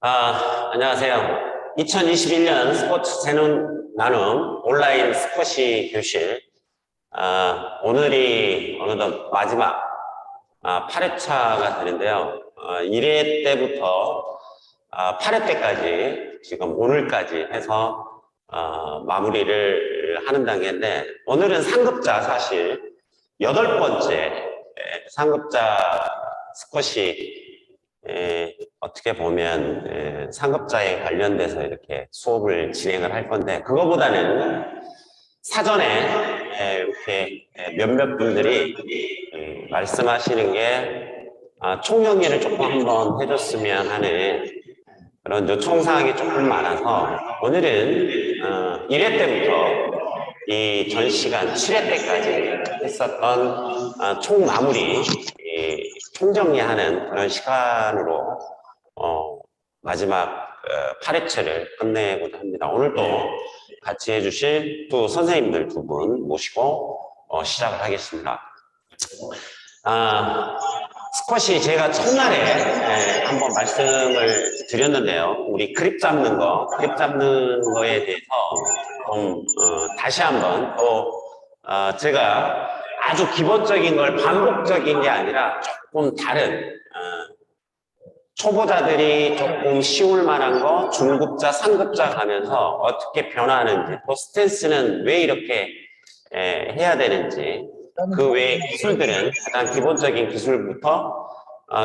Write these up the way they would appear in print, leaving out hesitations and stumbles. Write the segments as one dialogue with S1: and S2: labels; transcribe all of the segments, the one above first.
S1: 안녕하세요. 2021년 스포츠 재능 나눔 온라인 스쿼시 교실. 오늘이 어느덧 마지막 8회차가 되는데요. 1회 때부터 8회 때까지 지금 오늘까지 해서 마무리를 하는 단계인데, 오늘은 상급자 사실 8번째 상급자 스쿼시 어떻게 보면 상급자에 관련돼서 이렇게 수업을 진행을 할 건데, 그거보다는 사전에 이렇게 몇몇 분들이 말씀하시는 게 총정리를 조금 한번 해줬으면 하는 그런 요청사항이 조금 많아서, 오늘은 1회 때부터 이 전 시간 7회 때까지 했었던 총 마무리, 총정리하는 그런 시간으로 마지막 8회차를 끝내고자 합니다. 오늘도 같이 해주실 또 선생님들 두 분 모시고 시작을 하겠습니다. 스쿼시 제가 첫날에 한번 말씀을 드렸는데요. 우리 그립 잡는 거에 대해서 좀 다시 한번 또 제가 아주 기본적인 걸 반복적인 게 아니라 조금 다른 초보자들이 조금 쉬울 만한 거, 중급자, 상급자 가면서 어떻게 변화하는지, 또 스탠스는 왜 이렇게 해야 되는지, 그 외의 기술들은 가장 기본적인 기술부터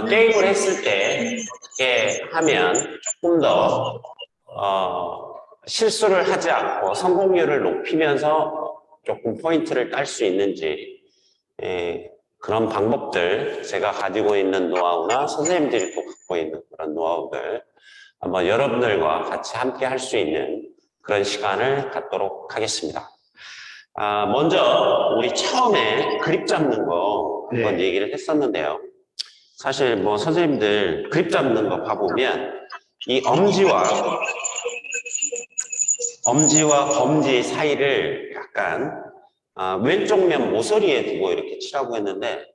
S1: 게임을 했을 때 어떻게 하면 조금 더 실수를 하지 않고 성공률을 높이면서 조금 포인트를 딸 수 있는지, 그런 방법들, 제가 가지고 있는 노하우나 선생님들이 또 갖고 있는 그런 노하우들 한번 여러분들과 같이 함께 할 수 있는 그런 시간을 갖도록 하겠습니다. 먼저 우리 처음에 그립 잡는 거 한번 얘기를 했었는데요. 사실 뭐 선생님들 그립 잡는 거 봐보면 이 엄지와 검지 사이를 약간 왼쪽 면 모서리에 두고 이렇게 치라고 했는데,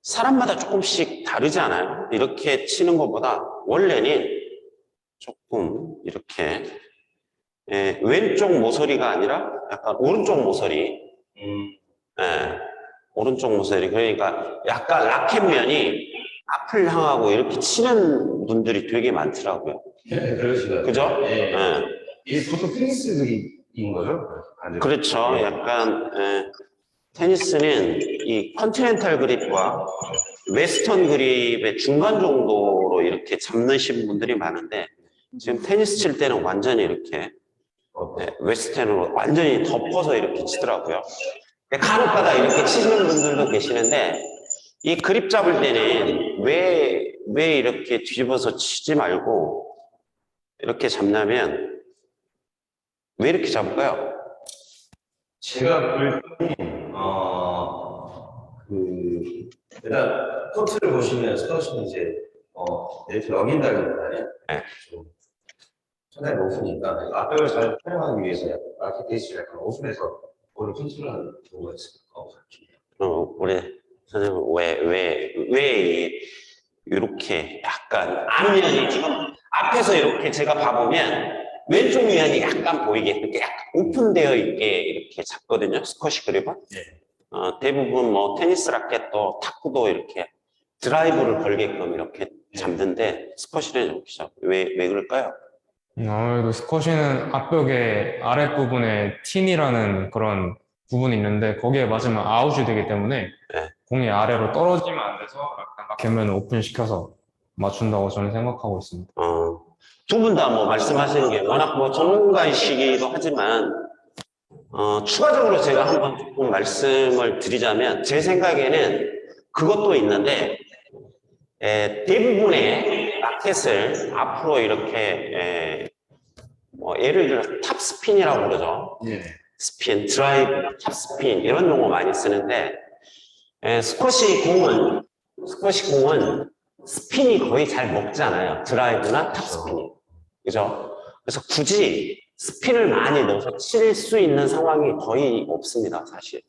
S1: 사람마다 조금씩 다르지 않아요? 이렇게 치는 것보다 원래는 조금 이렇게 왼쪽 모서리가 아니라 약간 오른쪽 모서리, 오른쪽 모서리. 그러니까 약간 라켓면이 앞을 향하고 이렇게 치는 분들이 되게 많더라고요.
S2: 그러시더라고요.
S1: 그죠?
S2: 이게 보통 테니스 그립인 거죠?
S1: 그렇죠. 약간 테니스는 이 컨티넨탈 그립과 웨스턴 그립의 중간 정도로 이렇게 잡으신 분들이 많은데, 지금 테니스 칠 때는 완전히 이렇게 웨스턴으로 완전히 덮어서 이렇게 치더라고요. 간혹가다 이렇게 치시는 분들도 계시는데, 이 그립 잡을 때는 왜 이렇게 뒤집어서 치지 말고 이렇게 잡냐면, 왜 이렇게 잡을까요?
S2: 제가 일단 코트를 보시면 스쿼시는 이제 이렇게 넘긴다기보다는 좀 상당히 높으니까 앞벽을 잘 활용하기 위해서 라켓 베이스를 약간 오픈해서 볼을 컨트롤하는 경우가 있을 것 같아요.
S1: 우리 선생님 왜 이렇게 약간 앞면이 지금 앞에서 이렇게 제가 봐보면 왼쪽 면이 약간 보이게 이렇게 약간 오픈되어 있게 이렇게 잡거든요. 스쿼시 그립은. 대부분 뭐 테니스 라켓도 탁구도 이렇게 드라이브를 걸게끔 이렇게 잡는데, 스쿼시는 이렇게 잡고 왜 그럴까요?
S3: 아무래도 스쿼시는 앞벽의 아랫부분에 틴이라는 그런 부분이 있는데, 거기에 맞으면 아웃이 되기 때문에 공이 아래로 떨어지면 안 돼서 약간 라켓면을 오픈시켜서 맞춘다고 저는 생각하고 있습니다.
S1: 두 분 다 뭐 말씀하시는 게 워낙 뭐 전문가이시기도 하지만, 추가적으로 제가 한번 조금 말씀을 드리자면, 제 생각에는 그것도 있는데, 대부분의 라켓을 앞으로 이렇게 예를 들어 탑스핀이라고 그러죠. 스핀, 드라이브, 탑스핀 이런 용어 많이 쓰는데, 스쿼시 공은 스핀이 거의 잘 먹지 않아요. 드라이브나 탑스핀이. 그죠? 그래서 굳이 스핀을 많이 넣어서 칠 수 있는 상황이 거의 없습니다, 사실.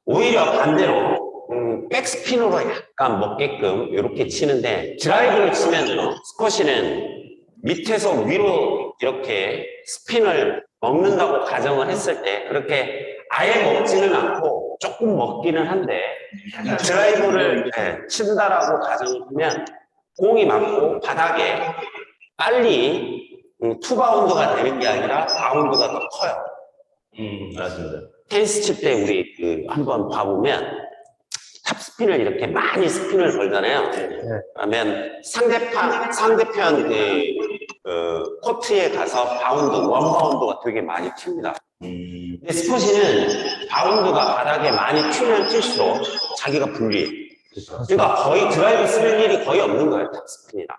S1: 오히려 반대로 백스핀으로 약간 먹게끔 이렇게 치는데 드라이브를 치면요 스쿼시는 밑에서 위로 이렇게 스핀을 먹는다고 가정을 했을 때 그렇게 아예 먹지는 않고 조금 먹기는 한데 드라이브를 친다라고 가정을 하면 공이 맞고 바닥에 빨리 투바운드가 되는 게 아니라 바운드가 더 커요.
S2: 맞습니다.
S1: 테니스 칠 때 우리 한번 봐보면 탑스핀을 이렇게 많이 스핀을 걸잖아요. 그러면 상대편 코트에 가서 원바운드가 되게 많이 튑니다. 근데 스쿼시는 바운드가 바닥에 많이 튀면 튈수록 자기가 불리해. 그러니까 거의 드라이브 쓸 일이 거의 없는 거예요, 탑스핀이랑.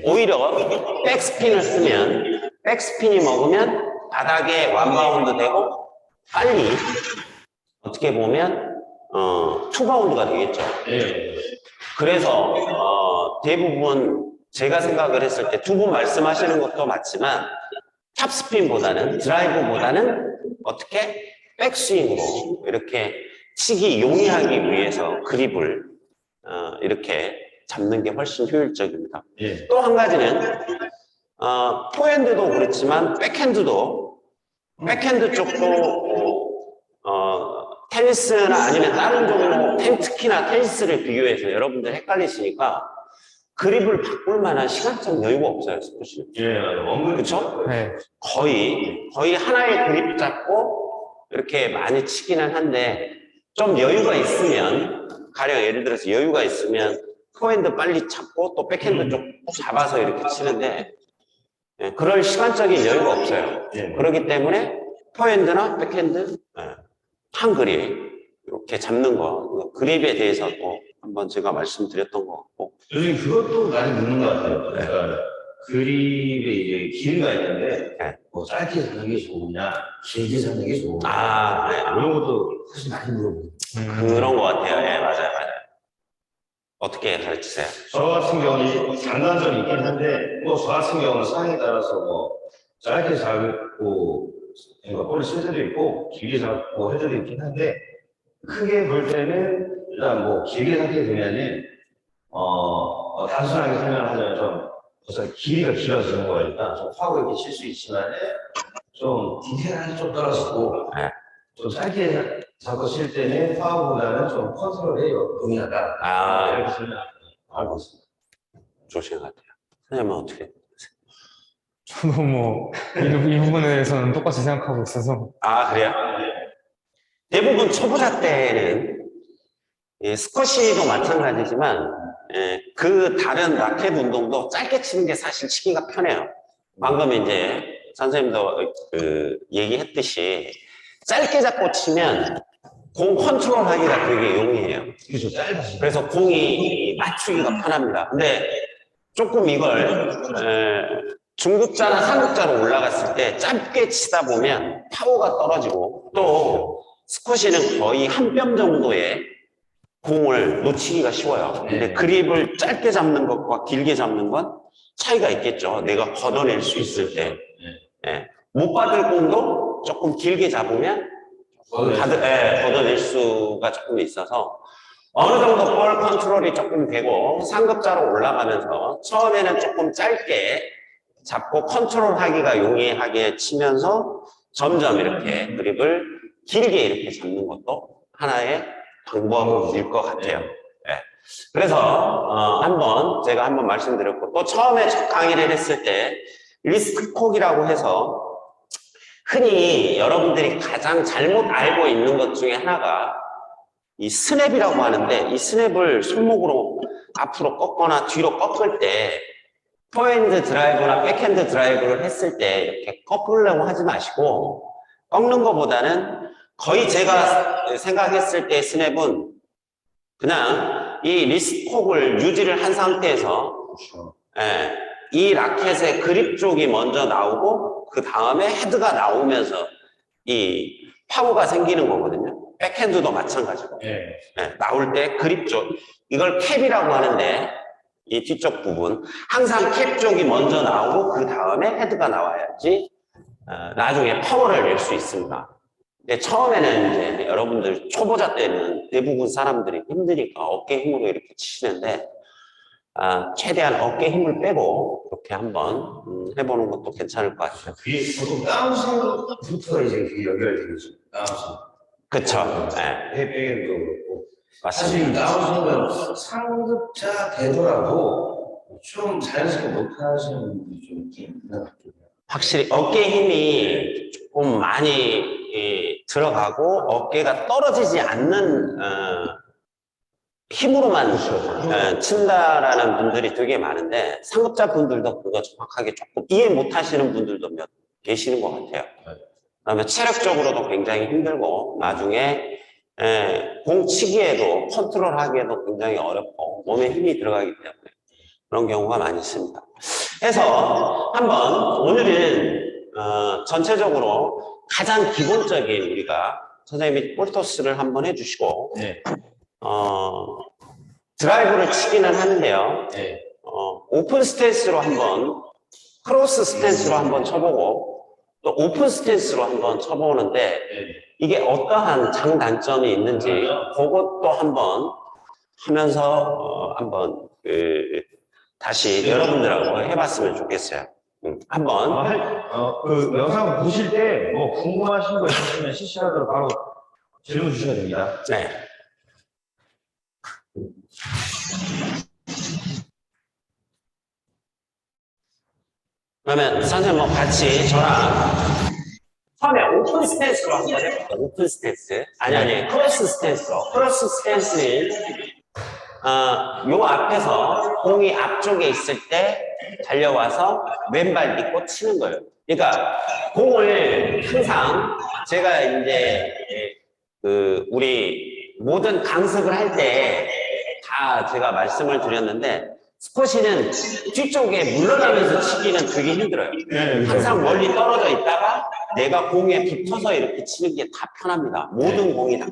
S1: 오히려 백스핀을 쓰면 백스핀이 먹으면 바닥에 원바운드 되고 빨리 어떻게 보면 투바운드가 되겠죠. 그래서 대부분 제가 생각을 했을 때 두 분 말씀하시는 것도 맞지만 탑스핀보다는 드라이브보다는 어떻게 백스윙으로 이렇게 치기 용이하기 위해서 그립을 이렇게 잡는 게 훨씬 효율적입니다. 또 한 가지는 포핸드도 그렇지만 백핸드 쪽도 테니스나 아니면 다른 종목 특히나 테니스를 비교해서 여러분들 헷갈리시니까 그립을 바꿀 만한 시간적 여유가 없어요, 스포츠는. 그렇죠?
S3: 네.
S1: 거의 하나의 그립 잡고 이렇게 많이 치기는 한데 좀 여유가 있으면 가령 예를 들어서 여유가 있으면 포핸드 빨리 잡고 또 백핸드 쪽 잡아서 이렇게 치는데 그럴 시간적인 여유가 없어요. 그렇기 때문에 포핸드나 백핸드 한 그립 이렇게 잡는 거 그립에 대해서 또 한번 제가 말씀드렸던 것 같고
S2: 요즘 그것도 많이 묻는 것 같아요. 그러니까 그립에 이제 길이가 있는데 뭐 짧게 잡는 게 좋으냐 길게 잡는 게 좋으냐 이런 것도 사실 많이 물어보고
S1: 그런 것 같아요. 맞아요. 어떻게 가르치세요?
S2: 저 같은 경우는 장단점이 있긴 한데 뭐 저 같은 경우는 상황에 따라서 뭐 짧게 잡고 볼을 쓸 때도 있고 길게 잡고 할 때도 있긴 한데 크게 볼 때는 일단 뭐 길게 잡게 되면은 단순하게 설명하자면 좀 벌써 길이가 길어지는 거니까 좀 파고 이렇게 칠 수 있지만은 좀 디테일하게 좀 떨어지고 좀 짧게 잡고 칠 때는 파워보다는 좀 컨트롤에 용이하다. 이렇게 설명하고 있습니다.
S1: 좋으신 것 같아요. 선생님은 어떻게?
S3: 저도 뭐 이 부분에 대해서는 똑같이 생각하고 있어서
S1: 그래요? 대부분 초보자 때는 스쿼시도 마찬가지지만 그 다른 라켓 운동도 짧게 치는 게 사실 치기가 편해요. 방금 이제 선생님도 얘기했듯이 짧게 잡고 치면 공 컨트롤 하기가 되게 용이해요.
S2: 그렇죠. 짧아지죠.
S1: 그래서 공이 맞추기가 편합니다. 근데 조금 이걸 중급자나 상급자로 올라갔을 때 짧게 치다 보면 파워가 떨어지고 또 스쿼시는 거의 한 뼘 정도의 공을 놓치기가 쉬워요. 근데 그립을 짧게 잡는 것과 길게 잡는 건 차이가 있겠죠. 내가 걷어낼 수 있을 때. 못 받을 공도 조금 길게 잡으면 걷어낼 수가 조금 있어서 어느 정도 볼 컨트롤이 조금 되고 상급자로 올라가면서 처음에는 조금 짧게 잡고 컨트롤 하기가 용이하게 치면서 점점 이렇게 그립을 길게 이렇게 잡는 것도 하나의 방법일 것 같아요. 그래서 제가 한번 말씀드렸고 또 처음에 첫 강의를 했을 때 리스크콕이라고 해서 흔히 여러분들이 가장 잘못 알고 있는 것 중에 하나가 이 스냅이라고 하는데 이 스냅을 손목으로 앞으로 꺾거나 뒤로 꺾을 때 포핸드 드라이브나 백핸드 드라이브를 했을 때 이렇게 꺾으려고 하지 마시고 꺾는 것보다는 거의 제가 생각했을 때 스냅은 그냥 이 리스트콕을 유지를 한 상태에서 이 라켓의 그립 쪽이 먼저 나오고 그 다음에 헤드가 나오면서 이 파워가 생기는 거거든요. 백핸드도 마찬가지고 나올 때 그립 쪽 이걸 캡이라고 하는데 이 뒤쪽 부분 항상 캡 쪽이 먼저 나오고 그 다음에 헤드가 나와야지 나중에 파워를 낼 수 있습니다. 근데 처음에는 이제 여러분들 초보자 때는 대부분 사람들이 힘드니까 어깨 힘으로 이렇게 치시는데 최대한 어깨 힘을 빼고 이렇게 한번 해보는 것도 괜찮을 것 같아요.
S2: 그게 보통 다운스윙부터 이제 그게 연결되겠죠. 다운스윙.
S1: 그쵸. 네.
S2: 빼기도 그렇고.
S1: 맞습니다.
S2: 사실 다운스윙은 상급자 되더라도 좀 자연스럽게 못하시는 분들이 좀 있긴 있는 것 같아요.
S1: 확실히 어깨 힘이 조금 많이 들어가고 어깨가 떨어지지 않는 힘으로만 친다라는 분들이 되게 많은데 상급자 분들도 그거 정확하게 조금 이해 못 하시는 분들도 몇 계시는 것 같아요. 그다음에 체력적으로도 굉장히 힘들고 나중에 공 치기에도 컨트롤하기에도 굉장히 어렵고 몸에 힘이 들어가기 때문에 그런 경우가 많이 있습니다. 그래서 한번 오늘은 전체적으로 가장 기본적인 우리가 선생님이 볼 토스를 한번 해주시고
S2: 네.
S1: 드라이브를 치기는 하는데요.
S2: 네.
S1: 오픈 스탠스로 한번 크로스 스탠스로 한번 쳐보고 또 오픈 스탠스로 한번 쳐보는데
S2: 네.
S1: 이게 어떠한 장단점이 있는지 그것도 한번 하면서 한번 다시 여러분들하고 해봤으면 좋겠어요. 한번
S2: 그 영상 보실 때 뭐 궁금하신 거 있으시면 실시간으로 바로 질문 주셔야 됩니다.
S1: 네. 그러면 선생님 뭐 같이 저랑 처음에 오픈 스탠스로 한번 해볼게요. 오픈 스탠스. 아니 크로스 스탠스로. 크로스 스탠스는 요 앞에서 공이 앞쪽에 있을 때 달려와서 왼발 믿고 치는 거예요. 그러니까 공을 항상 제가 이제 우리 모든 강습을 할 때 다 제가 말씀을 드렸는데 스쿼시는 뒤쪽에 물러나면서 치기는 되게 힘들어요. 항상 멀리 떨어져 있다가 내가 공에 붙어서 이렇게 치는 게 다 편합니다. 모든 공이 다.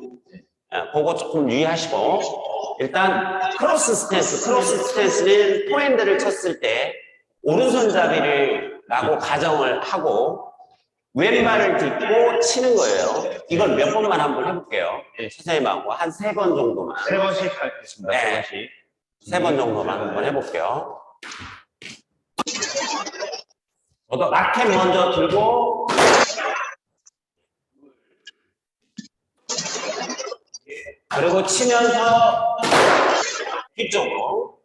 S1: 그거 조금 유의하시고 일단 크로스 스탠스는 포핸드를 쳤을 때 오른손잡이를 라고 가정을 하고 왼발을 딛고 치는 거예요. 이걸 몇 번만 한번 해볼게요. 선생님하고 한 3번 정도만.
S2: 3번씩 하겠습니다.
S1: 네. 3번 정도만 한번 해볼게요. 저도 라켓 먼저 들고 그리고 치면서 뒤쪽으로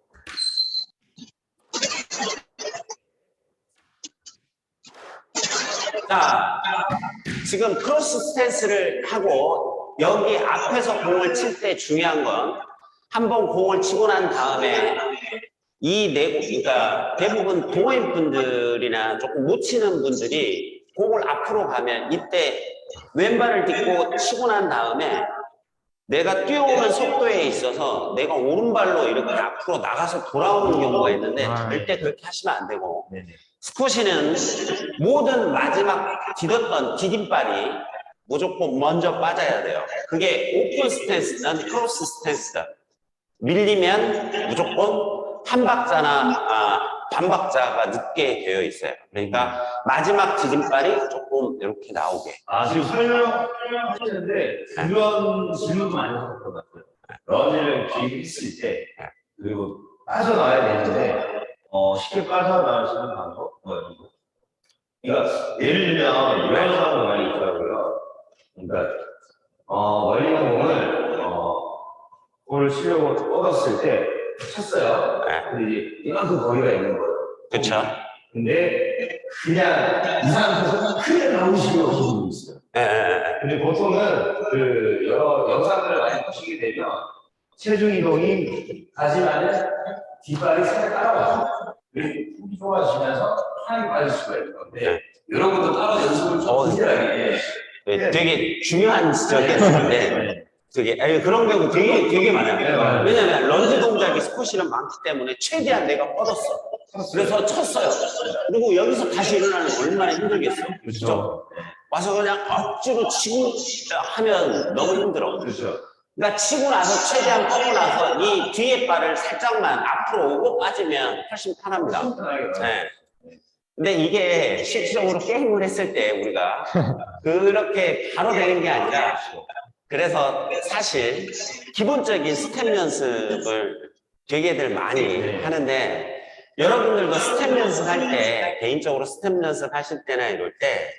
S1: 자, 지금 크로스 스탠스를 하고 여기 앞에서 공을 칠 때 중요한 건 한 번 공을 치고 난 다음에 그러니까 대부분 동호인 분들이나 조금 못 치는 분들이 공을 앞으로 가면 이때 왼발을 딛고 치고 난 다음에 내가 뛰어오는 속도에 있어서 내가 오른발로 이렇게 앞으로 나가서 돌아오는 경우가 있는데 절대 그렇게 하시면 안 되고 스쿼시는 모든 마지막 디뎠던 디딤발이 무조건 먼저 빠져야 돼요. 그게 오픈 스탠스는 크로스 스탠스다. 밀리면 무조건 한 박자나 반 박자가 늦게 되어 있어요. 그러니까 마지막 디딤발이 조금 이렇게 나오게.
S2: 지금 설명하시는데 그런 질문도 많이 하셨던 것 같아요. 런을 기획했을 때 그리고 빠져나와야 되는데 쉽게 빠져나오시는 방법? 그러니까 예를 들면 이런 상황도 많이 있더라고요. 그러니까 멀리 있는 공을 치려고 뻗었을 때 쳤어요. 근데 이제 이만큼 거리가 있는 거예요.
S1: 그렇죠.
S2: 근데 그냥 이 상태에서 크게 나오시려고 하시는 분이 있어요. 근데 보통은 그 여러 영상들을 많이 보시게 되면 체중 이동이 하지만은 뒷발이 살짝 따라와요. 힘이 좋아지면서 편하게 빠질 수가 있는 건데 여러분도 따로 연습을 좀 하시라게
S1: 되게 중요한 지적이었는데 그런 경우 되게 많아요. 왜냐면 런지 동작이 스쿼시는 많기 때문에 최대한 내가 뻗었어. 그래서 쳤어요. 그리고 여기서 다시 일어나면 얼마나 힘들겠어. 그렇죠? 와서 그냥 억지로 치고 하면 너무 힘들어.
S2: 그렇죠.
S1: 그러니까 치고 나서 최대한 뻗고 나서 이 뒤에 발을 살짝만 앞으로 오고 빠지면 훨씬 편합니다. 근데 이게 실질적으로 게임을 했을 때 우리가 그렇게 바로 되는 게 아니라, 그래서 사실 기본적인 스텝 연습을 되게들 많이 하는데, 여러분들도 스텝 연습할 때, 개인적으로 스텝 연습하실 때나 이럴 때,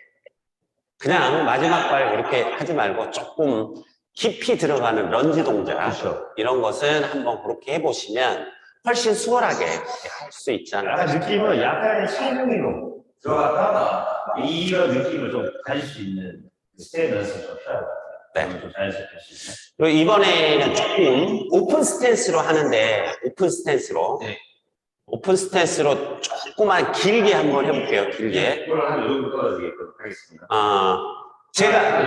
S1: 그냥 마지막 발 이렇게 하지 말고 조금 깊이 들어가는 런지 동작,
S2: 그렇죠.
S1: 이런 것은 한번 그렇게 해보시면 훨씬 수월하게 할 수 있잖아요.
S2: 약간 느낌은 약간의 실무로 들어갔다가 이런 느낌을 좀 가질 수 있는 스텝 연습을 좀 해야 돼요. 좀 자연스럽게 할 수 있는.
S1: 그리고 이번에는 조금 오픈 스탠스로 하는데, 오픈 스탠스로.
S2: 네.
S1: 오픈 스탠스로 조금만 길게 한번 해볼게요, 길게.
S2: 이걸 한 요정도 떨어지게끔 하겠습니다.
S1: 제가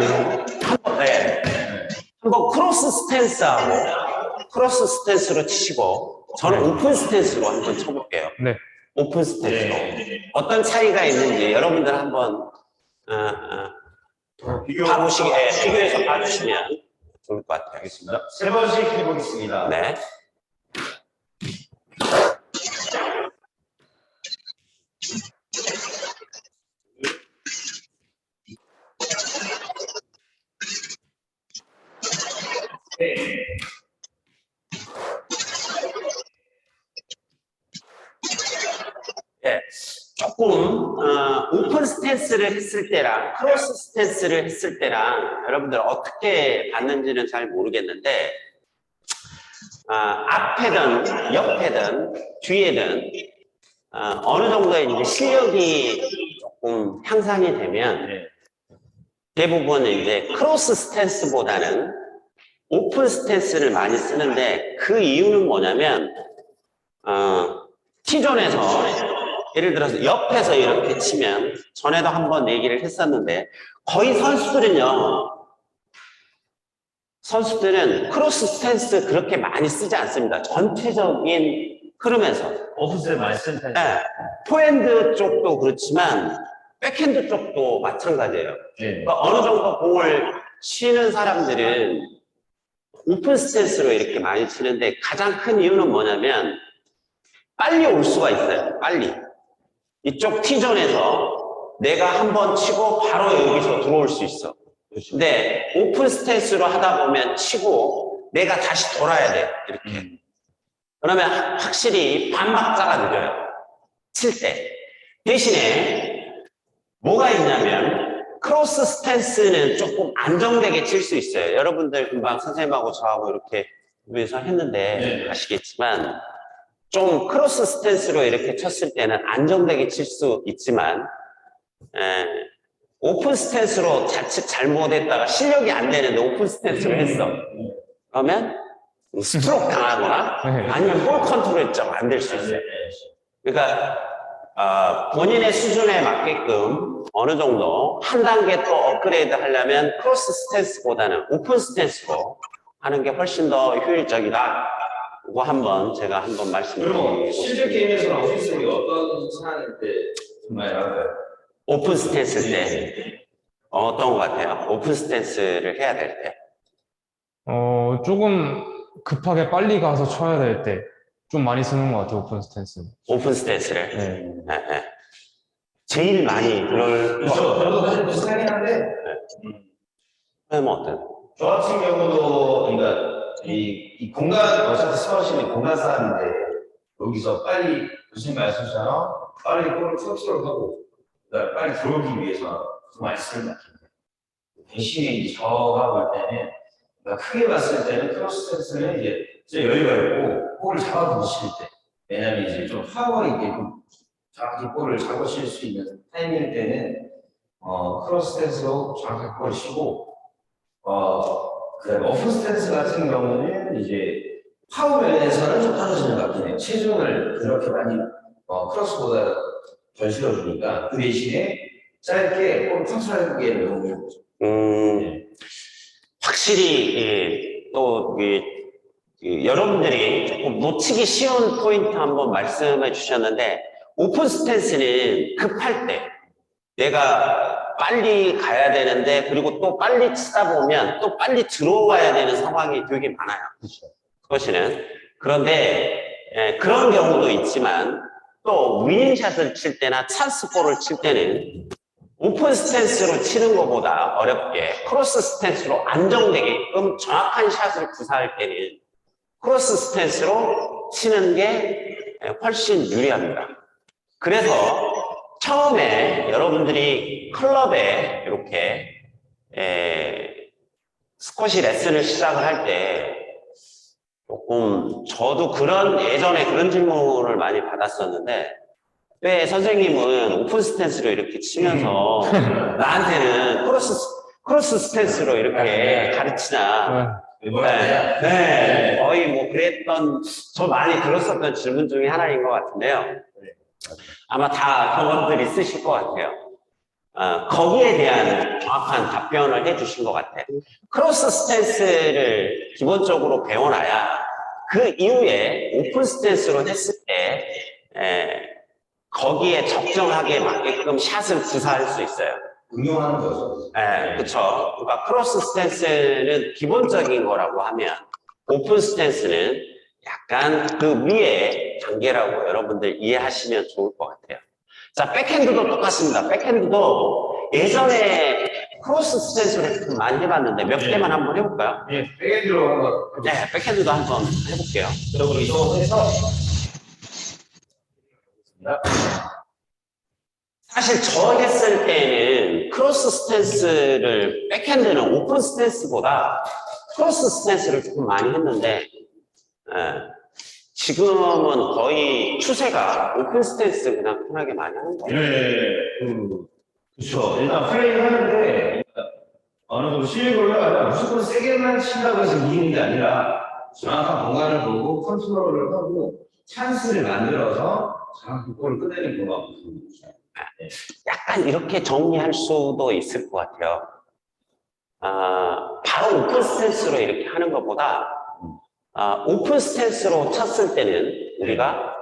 S1: 한번 크로스 스탠스하고 크로스 스탠스로 치시고, 저는 오픈 스탠스로 한번 쳐볼게요.
S3: 네.
S1: 오픈 스탠스로. 어떤 차이가 있는지 여러분들 한번 비교해서 봐주시면 좋을 것 같아요.
S2: 알겠습니다. 세 번씩 해보겠습니다.
S1: 네. 네. 조금 오픈 스탠스를 했을 때랑 크로스 스탠스를 했을 때랑 여러분들 어떻게 봤는지는 잘 모르겠는데, 앞에든 옆에든 뒤에든 어느 정도의 이제 실력이 조금 향상이 되면 대부분 이제 크로스 스탠스보다는 오픈 스탠스를 많이 쓰는데, 그 이유는 뭐냐면 T존에서 예를 들어서 옆에서 이렇게 치면, 전에도 한번 얘기를 했었는데, 거의 선수들은 크로스 스탠스 그렇게 많이 쓰지 않습니다. 전체적인 흐름에서.
S2: 오픈스를 많이 쓴 편이에요.
S1: 네, 포핸드 쪽도 그렇지만 백핸드 쪽도 마찬가지예요. 그러니까 어느 정도 공을 치는 사람들은 오픈 스탠스로 이렇게 많이 치는데, 가장 큰 이유는 뭐냐면 빨리 올 수가 있어요. 빨리. 이쪽 T존에서 내가 한번 치고 바로 여기서 들어올 수 있어. 근데 오픈 스탠스로 하다 보면 치고 내가 다시 돌아야 돼. 이렇게. 그러면 확실히 반박자가 늦어요. 칠 때. 대신에 뭐가 있냐면 크로스 스탠스는 조금 안정되게 칠 수 있어요. 여러분들 금방 선생님하고 저하고 이렇게 위해서 했는데 아시겠지만, 좀 크로스 스탠스로 이렇게 쳤을 때는 안정되게 칠 수 있지만, 오픈 스탠스로 자칫 잘못했다가 실력이 안 되는데 오픈 스탠스로 했어. 그러면 스트로크 당하거나 아니면 볼 컨트롤이 좀 안 될 수 있어요. 그러니까 본인의 수준에 맞게끔 어느 정도 한 단계 또 업그레이드 하려면 크로스 스탠스보다는 오픈 스탠스로 하는 게 훨씬 더 효율적이다. 그거 제가 한번 말씀드리고
S2: 그리고 실제 게임에서는 오픈스이 어떤 상황일 때 정말 나을까요?
S1: 오픈 스탠스 때 어떤 것 같아요? 오픈 스탠스를 해야 될 때.
S3: 조금 급하게 빨리 가서 쳐야 될 때 좀 많이 쓰는 것 같아요, 오픈 스탠스는.
S1: 오픈 스탠스를.
S3: 네.
S1: 네. 제일 많이 그럴
S2: 그렇죠. 저도 사실 비슷하긴 한데,
S1: 그러면 어때요?
S2: 저 같은 경우도, 그러니까, 이 공간, 어차피 스쿼시는 공간 싸움인데, 여기서 빨리, 교수님 말씀처럼, 빨리 볼을 컨트롤하고, 그다음에 빨리 들어오기 위해서 많이 쓰는 것 같아요. 대신에 이제 저가 볼 때는, 그러니까 크게 봤을 때는 크로스 스탠스는 이제 여유가 있고, 볼을 잡아두실 때, 왜냐면 이제 좀 파워 있게 정확히 볼을 잡으실 수 있는 타이밍일 때는, 크로스 스탠스로 정확하게 볼을 치고, 그다음에 오픈 스탠스 같은 경우는 이제 파워 면에서는 좀 떨어지는 것 같긴 해요. 체중을 그렇게 많이 크로스보다 덜 실어주니까 그 대신에 짧게 볼 컨트롤하기에 너무 좋은 거죠.
S1: 확실히 또 여러분들이 조금 놓치기 쉬운 포인트 한번 말씀해 주셨는데, 오픈 스탠스는 급할 때 내가 빨리 가야 되는데, 그리고 또 빨리 치다 보면 또 빨리 들어와야 되는 상황이 되게 많아요. 그것이는. 그런데 그런 경우도 있지만, 또 위닝샷을 칠 때나 찬스볼을 칠 때는 오픈 스탠스로 치는 것보다 어렵게 크로스 스탠스로 안정되게끔 정확한 샷을 구사할 때는 크로스 스탠스로 치는 게 훨씬 유리합니다. 그래서 처음에 여러분들이 클럽에 이렇게 스쿼시 레슨을 시작을 할 때 조금 저도 예전에 그런 질문을 많이 받았었는데 왜 선생님은 오픈 스탠스로 이렇게 치면서 나한테는 크로스 스탠스로 이렇게 가르치냐. 네, 거의 뭐 그랬던, 저 많이 들었었던 질문 중에 하나인 것 같은데요. 아마 다 경험들 있으실 것 같아요. 거기에 대한 정확한 답변을 해주신 것 같아요. 크로스 스탠스를 기본적으로 배워놔야 그 이후에 오픈 스탠스로 했을 때, 거기에 적정하게 맞게끔 샷을 구사할 수 있어요.
S2: 응용하는 거죠.
S1: 네, 그렇죠. 그러니까 크로스 스탠스는 기본적인 거라고 하면 오픈 스탠스는 약간 그 위에 단계라고 여러분들 이해하시면 좋을 것 같아요. 자, 백핸드도 똑같습니다. 백핸드도 예전에 크로스 스탠스를 좀 많이 해봤는데 몇 개만 한번 해볼까요?
S2: 예, 백핸드로 한번.
S1: 네, 백핸드도 한번 해볼게요.
S2: 여러분 이동해서.
S1: 사실 저 했을 때는 크로스 스탠스를, 백핸드는 오픈 스탠스보다 크로스 스탠스를 조금 많이 했는데, 지금은 거의 추세가 오픈 스탠스 그냥 편하게 많이 하는 거예요.
S2: 네, 그렇죠. 일단 플레이를 하는데 어느 정도 실력을 올라가면 무조건 세게만 친다고 해서 이기는 게 아니라 정확한 공간을 보고 컨트롤을 하고 찬스를 만들어서 정확히 골을 끝내는 경우가 많습니다.
S1: 약간 이렇게 정리할 수도 있을 것 같아요. 바로 오픈 스탠스로 이렇게 하는 것보다 오픈 스탠스로 쳤을 때는 우리가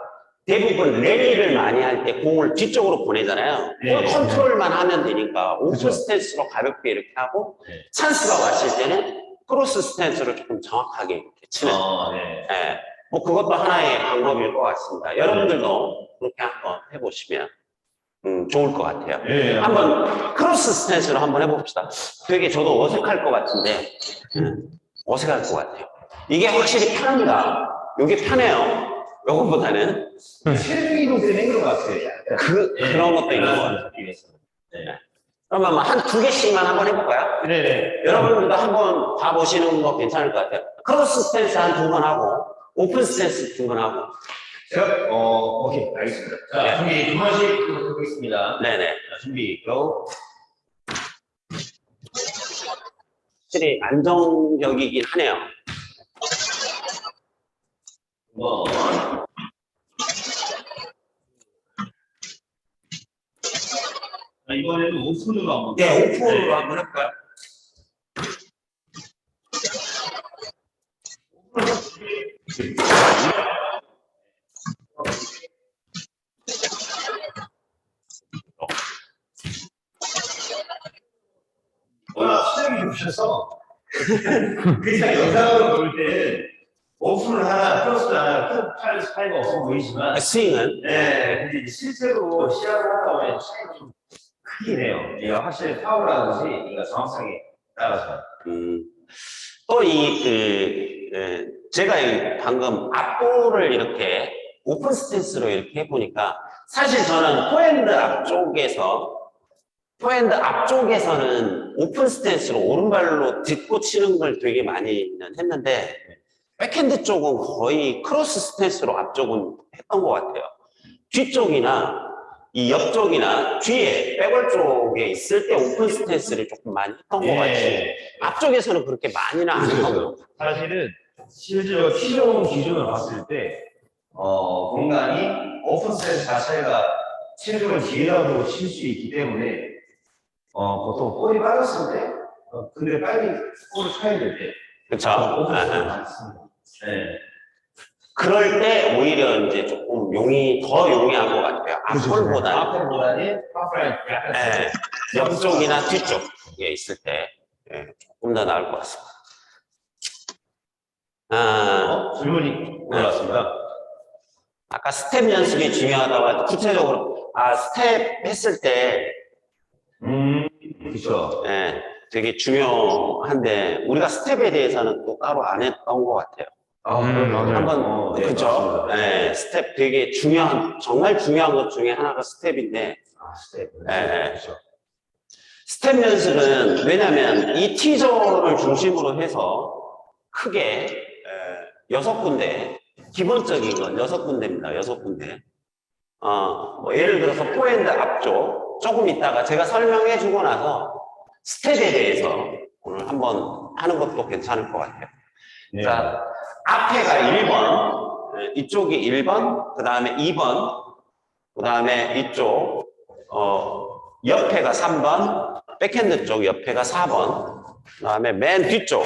S1: 대부분 랠리를 많이 할 때 공을 뒤쪽으로 보내잖아요. 볼 컨트롤만 하면 되니까 오픈
S2: 그쵸.
S1: 스탠스로 가볍게 이렇게 하고 찬스가 왔을 때는 크로스 스탠스로 조금 정확하게 이렇게 치는. 뭐 그것도 하나의 방법일 것 같습니다. 여러분들도 그렇게 한번 해보시면 좋을 것 같아요. 한번 크로스 스탠스로 한번 해봅시다. 되게 저도 어색할 것 같은데 어색할 것 같아요. 이게 확실히 편합니다. 이게 편해요. 요거보다는
S2: 체력이동 때문에 그런 것 같아요.
S1: 그런 것도 있는 것 같아요. 그러면 한 2개씩만 한번 해볼까요?
S2: 네네.
S1: 여러분들도 한번 봐보시는 거 괜찮을 것 같아요. 크로스 스탠스 한 2번 하고 오픈 스탠스 2번 하고.
S2: 제가 오케이 알겠습니다. 자 준비 2번씩 해보겠습니다.
S1: 네네.
S2: 자, 준비 고.
S1: 확실히 안정적이긴 하네요.
S2: 2번. 자, 이번에는 오픈으로 한번.
S1: 네, 오픈으로 한번 해볼까요?
S2: 시작이 좀 주셔서 그냥 영상으로 볼 때는 오픈을 하나, 크로스를 하나 큰 차이가 없어 보이지만
S1: 스윙은?
S2: 네, 근데 이제 실제로 시합을 하다 보면 차이가 좀 크긴 해요. 얘가 확실히 파워라든지 그러니까 정확성에 따라서.
S1: 또 제가 방금 앞볼을 이렇게 오픈 스탠스로 이렇게 해보니까 사실 저는 포핸드 앞쪽에서는 오픈 스탠스로 오른발로 딛고 치는 걸 되게 많이 했는데 백핸드 쪽은 거의 크로스 스탠스로 앞쪽은 했던 것 같아요. 뒤쪽이나 이 옆쪽이나 뒤에 백월 쪽에 있을 때 오픈 스탠스를 조금 많이 했던 것 같지 앞쪽에서는 그렇게 많이는 안 했던 것 같아요.
S2: 사실은 실제로 시종 기준을 봤을 때 공간이 오픈 스탠스 자체가 체중을 뒤에다 칠 수 있기 때문에 보통 볼이 빠졌을 때 근데 빨리 볼을 쳐야 될 때
S1: 그렇죠.
S2: 오픈 스탠스 많습니다. 네.
S1: 그럴 때 오히려 이제 조금 더 용이한 것 같아요. 앞볼보다는.
S2: 앞볼보다는 파프라인 약간
S1: 네, 옆쪽이나 뒤쪽에 있을 때 조금 더 나을 것 같습니다.
S2: 질문이 올라왔습니다.
S1: 아까 스텝 연습이 중요하다고 해서 구체적으로 스텝 했을 때
S2: 그쵸.
S1: 예, 되게 중요한데 우리가 스텝에 대해서는 또 따로 안 했던 것 같아요.
S3: 맞아요.
S1: 한번
S2: 네,
S1: 그죠?
S2: 맞습니다.
S1: 예, 스텝 되게 중요한 정말 중요한 것 중에 하나가 스텝인데
S2: 스텝.
S1: 예.
S2: 그쵸.
S1: 스텝 연습은 왜냐하면 이 T존을 중심으로 해서 크게 6군데 기본적인 건 6군데입니다. 6군데. 뭐 예를 들어서 포핸드 앞쪽 조금 있다가 제가 설명해 주고 나서 스텝에 대해서 오늘 한번 하는 것도 괜찮을 것 같아요.
S2: 네.
S1: 자, 앞에가 1번, 이쪽이 1번, 그 다음에 2번, 그 다음에 이쪽, 옆에가 3번, 백핸드 쪽 옆에가 4번, 그 다음에 맨 뒤쪽,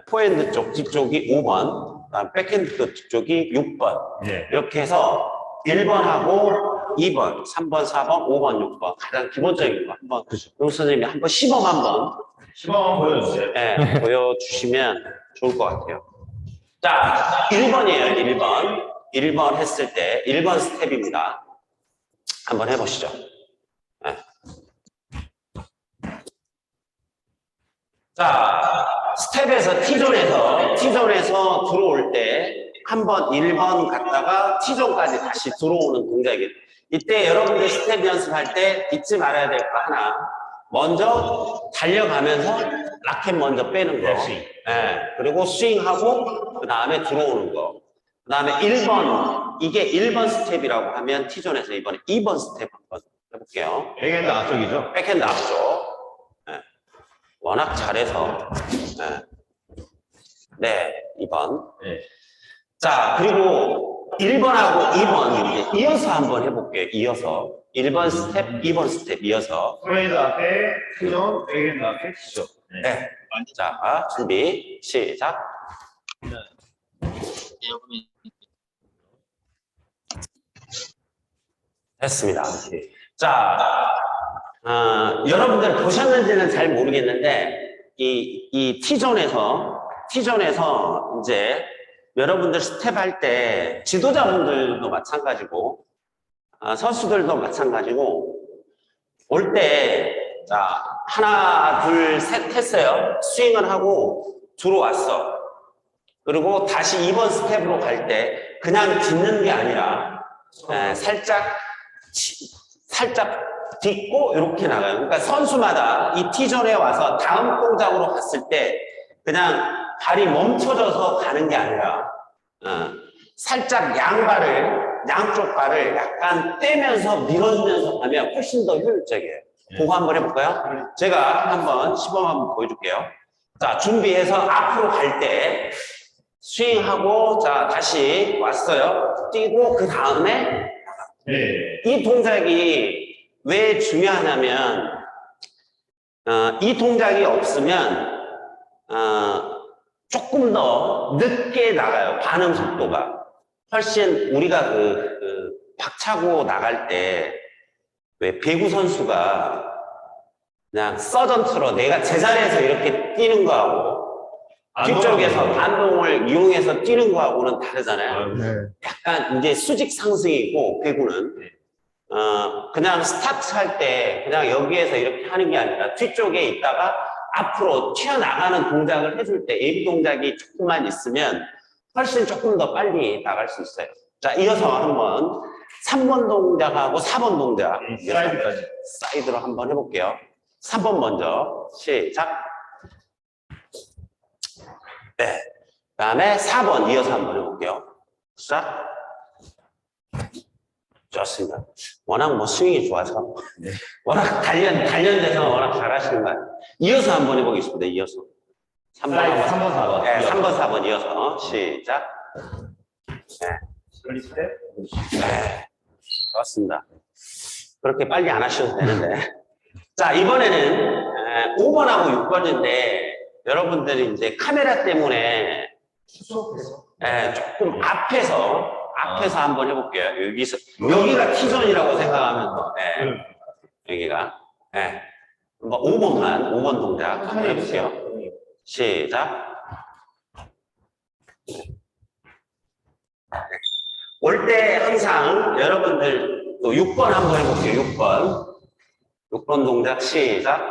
S1: 포핸드 쪽 뒤쪽이 5번, 그 다음 백핸드 뒤쪽이 6번.
S2: 네.
S1: 이렇게 해서 1번하고 2번, 3번, 4번, 5번, 6번. 가장 기본적인 거 한번, 용 선생님이 한번 시범 한번
S2: 시범 보여주세요.
S1: 보여주시면 좋을 것 같아요. 자, 1번이에요, 1번. 1번 했을 때, 1번 스텝입니다. 한번 해보시죠. 네. 자, 스텝에서 T존에서 들어올 때, 한번 1번 갔다가 T존까지 다시 들어오는 동작이에요. 이때 여러분들 스텝 연습할 때 잊지 말아야 될 거 하나. 먼저 달려가면서 라켓 먼저 빼는 거. 네. 그리고 스윙하고 그 다음에 들어오는 거. 그 다음에 1번, 이게 1번 스텝이라고 하면 T존에서 이번에 2번 스텝 한번 해볼게요.
S2: 백핸드 앞쪽이죠?
S1: 백핸드 앞쪽. 네. 워낙 잘해서. 네, 2번.
S2: 네.
S1: 자, 그리고 1번하고 2번 이제 이어서 한번 해볼게요. 이어서. 1번 스텝, 2번 스텝 이어서.
S2: 포핸드 앞에 T존, 백핸드 앞에 T존.
S1: 네. 자, 준비, 시작. 됐습니다. 자, 여러분들 보셨는지는 잘 모르겠는데, 이 T존에서 이제 여러분들 스텝 할 때 지도자분들도 마찬가지고, 선수들도 마찬가지고, 올 때, 자, 하나, 둘, 셋 했어요. 스윙을 하고 들어왔어. 그리고 다시 2번 스텝으로 갈 때 그냥 딛는 게 아니라 살짝 딛고 이렇게 나가요. 그러니까 선수마다 이 T존에 와서 다음 동작으로 갔을 때 그냥 발이 멈춰져서 가는 게 아니라 살짝 양쪽 발을 약간 떼면서 밀어주면서 가면 훨씬 더 효율적이에요. 그거 한번 해볼까요? 제가 한번 시범 한번 보여줄게요. 자, 준비해서 앞으로 갈 때 스윙하고 자 다시 왔어요. 뛰고 그 다음에 이 동작이 왜 중요하냐면 이 동작이 없으면 조금 더 늦게 나가요. 반응 속도가 훨씬 우리가 박차고 나갈 때 왜 배구 선수가 그냥 서전트로 내가 제자리에서 이렇게 뛰는 거하고 뒤쪽에서 반동을 이용해서 뛰는 거하고는 다르잖아요.
S3: 네.
S1: 약간 이제 수직 상승이고 배구는 그냥 스타트 할 때 그냥 여기에서 이렇게 하는 게 아니라 뒤쪽에 있다가 앞으로 튀어나가는 동작을 해줄 때 예비 동작이 조금만 있으면 훨씬 조금 더 빨리 나갈 수 있어요. 자, 이어서 한번 3번 동작하고 4번 동작
S2: 사이드까지.
S1: 사이드로 한번 해볼게요. 3번 먼저 시작. 네. 그 다음에 4번 이어서 한번 해볼게요. 시작. 좋습니다. 워낙 뭐 스윙이 좋아서 워낙 단련돼서 워낙 잘하시는 거 같아요. 이어서 한번 해보겠습니다. 이어서 3번,
S2: 3번, 4번.
S1: 네, 3번, 4번 이어서 시작. 네. 네. 좋았습니다. 그렇게 빨리 안 하셔도 되는데. 자, 이번에는 5번하고 6번인데 여러분들이 이제 카메라 때문에 조금 앞에서 한번 해볼게요. 여기가 T존이라고 생각하면서 여기가 한번 5번 동작 한번 해볼게요. 시작. 올 때 항상 여러분들 또 6번 한번 해볼게요. 6번 동작 시작.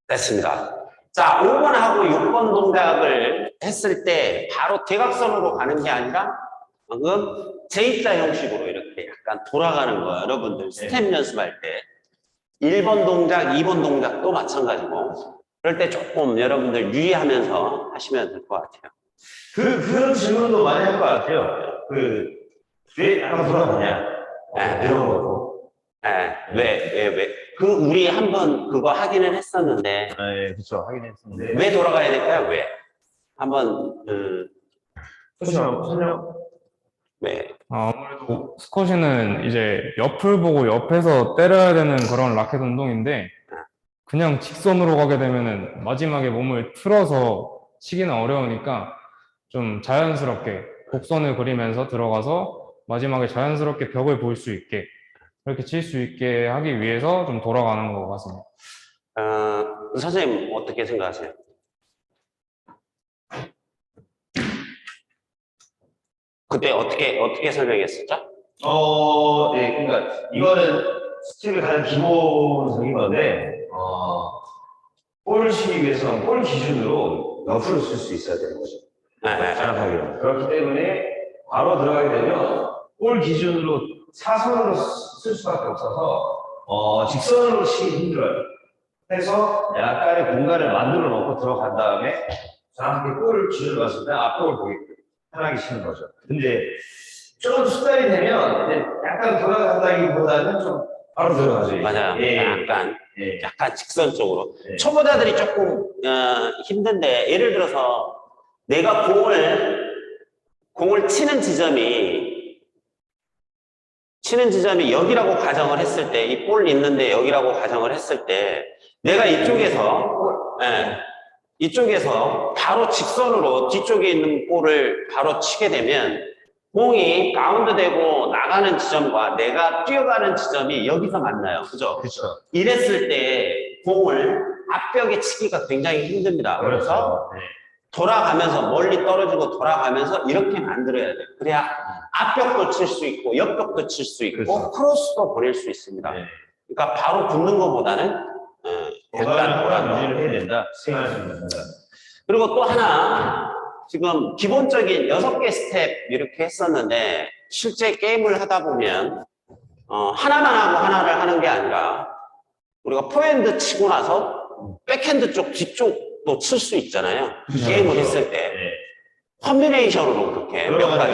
S1: 됐습니다. 자, 5번하고 6번 동작을 했을 때 바로 대각선으로 가는 게 아니라 방금 J자 형식으로 이렇게 약간 돌아가는 거예요. 여러분들 스텝 연습할 때 1번 동작, 2번 동작도 마찬가지고 그럴 때 조금 여러분들 유의하면서 하시면 될 것 같아요.
S2: 그런 질문도 많이 할 것 같아요. 왜 약간 돌아가냐? 이런 것도.
S1: 왜? 우리 한번 그거 하기는 했었는데.
S2: 네, 그렇죠. 하긴 했었는데.
S1: 왜 돌아가야 될까요? 왜? 한번,
S2: 설명.
S1: 왜?
S3: 아무래도 스쿼시는 이제 옆을 보고 옆에서 때려야 되는 그런 라켓 운동인데 그냥 직선으로 가게 되면은 마지막에 몸을 틀어서 치기는 어려우니까 좀 자연스럽게 곡선을 그리면서 들어가서 마지막에 자연스럽게 벽을 볼 수 있게 그렇게 칠 수 있게 하기 위해서 좀 돌아가는 것 같습니다.
S1: 선생님 어떻게 생각하세요? 그때 어떻게 설명했었죠?
S2: 네, 그러니까 이거는 스텝의 가장 기본적인 건데, 볼을 치기 위해서는 볼 기준으로 옆으로 쓸 수 있어야 되는 거죠. 정확하게. 그렇기 때문에 바로 들어가게 되면 볼 기준으로 사선으로 쓸 수밖에 없어서 직선으로 치기 힘들어요. 해서 약간의 공간을 만들어 놓고 들어간 다음에 정확하게 볼을 기준으로 봤을 때 앞쪽을 보게끔 편하게 치는 거죠. 근데 좀 숙달이 되면 이제 약간 돌아간다기보다는 좀 바로 들어가죠.
S1: 맞아요.
S2: 예.
S1: 약간 직선적으로.
S2: 예.
S1: 초보자들이 조금 힘든데 예를 들어서 내가 공을 치는 지점이 여기라고 가정을 했을 때, 이 볼 있는데 여기라고 가정을 했을 때, 내가 이쪽에서 바로 직선으로 뒤쪽에 있는 볼을 바로 치게 되면, 공이 바운드 되고 나가는 지점과 내가 뛰어가는 지점이 여기서 만나요. 그죠?
S2: 그렇죠.
S1: 이랬을 때 공을 앞벽에 치기가 굉장히 힘듭니다. 그래서 돌아가면서 멀리 떨어지고 돌아가면서 이렇게 만들어야 돼요. 그래야 앞벽도 칠 수 있고 옆벽도 칠 수 있고
S2: 그렇죠.
S1: 크로스도 보낼 수 있습니다.
S2: 네.
S1: 그러니까 바로 붙는 것보다는 약간
S2: 공간을 유지를 해야 된다. 생각할 수 있는 공간.
S1: 그리고 또 하나 지금 기본적인 6개 스텝 이렇게 했었는데 실제 게임을 하다 보면 하나만 하고 하나를 하는 게 아니라 우리가 포핸드 치고 나서 백핸드 쪽 뒤쪽도 칠 수 있잖아요. 게임을 했을 때 컴비네이션으로 그렇게 몇 가지.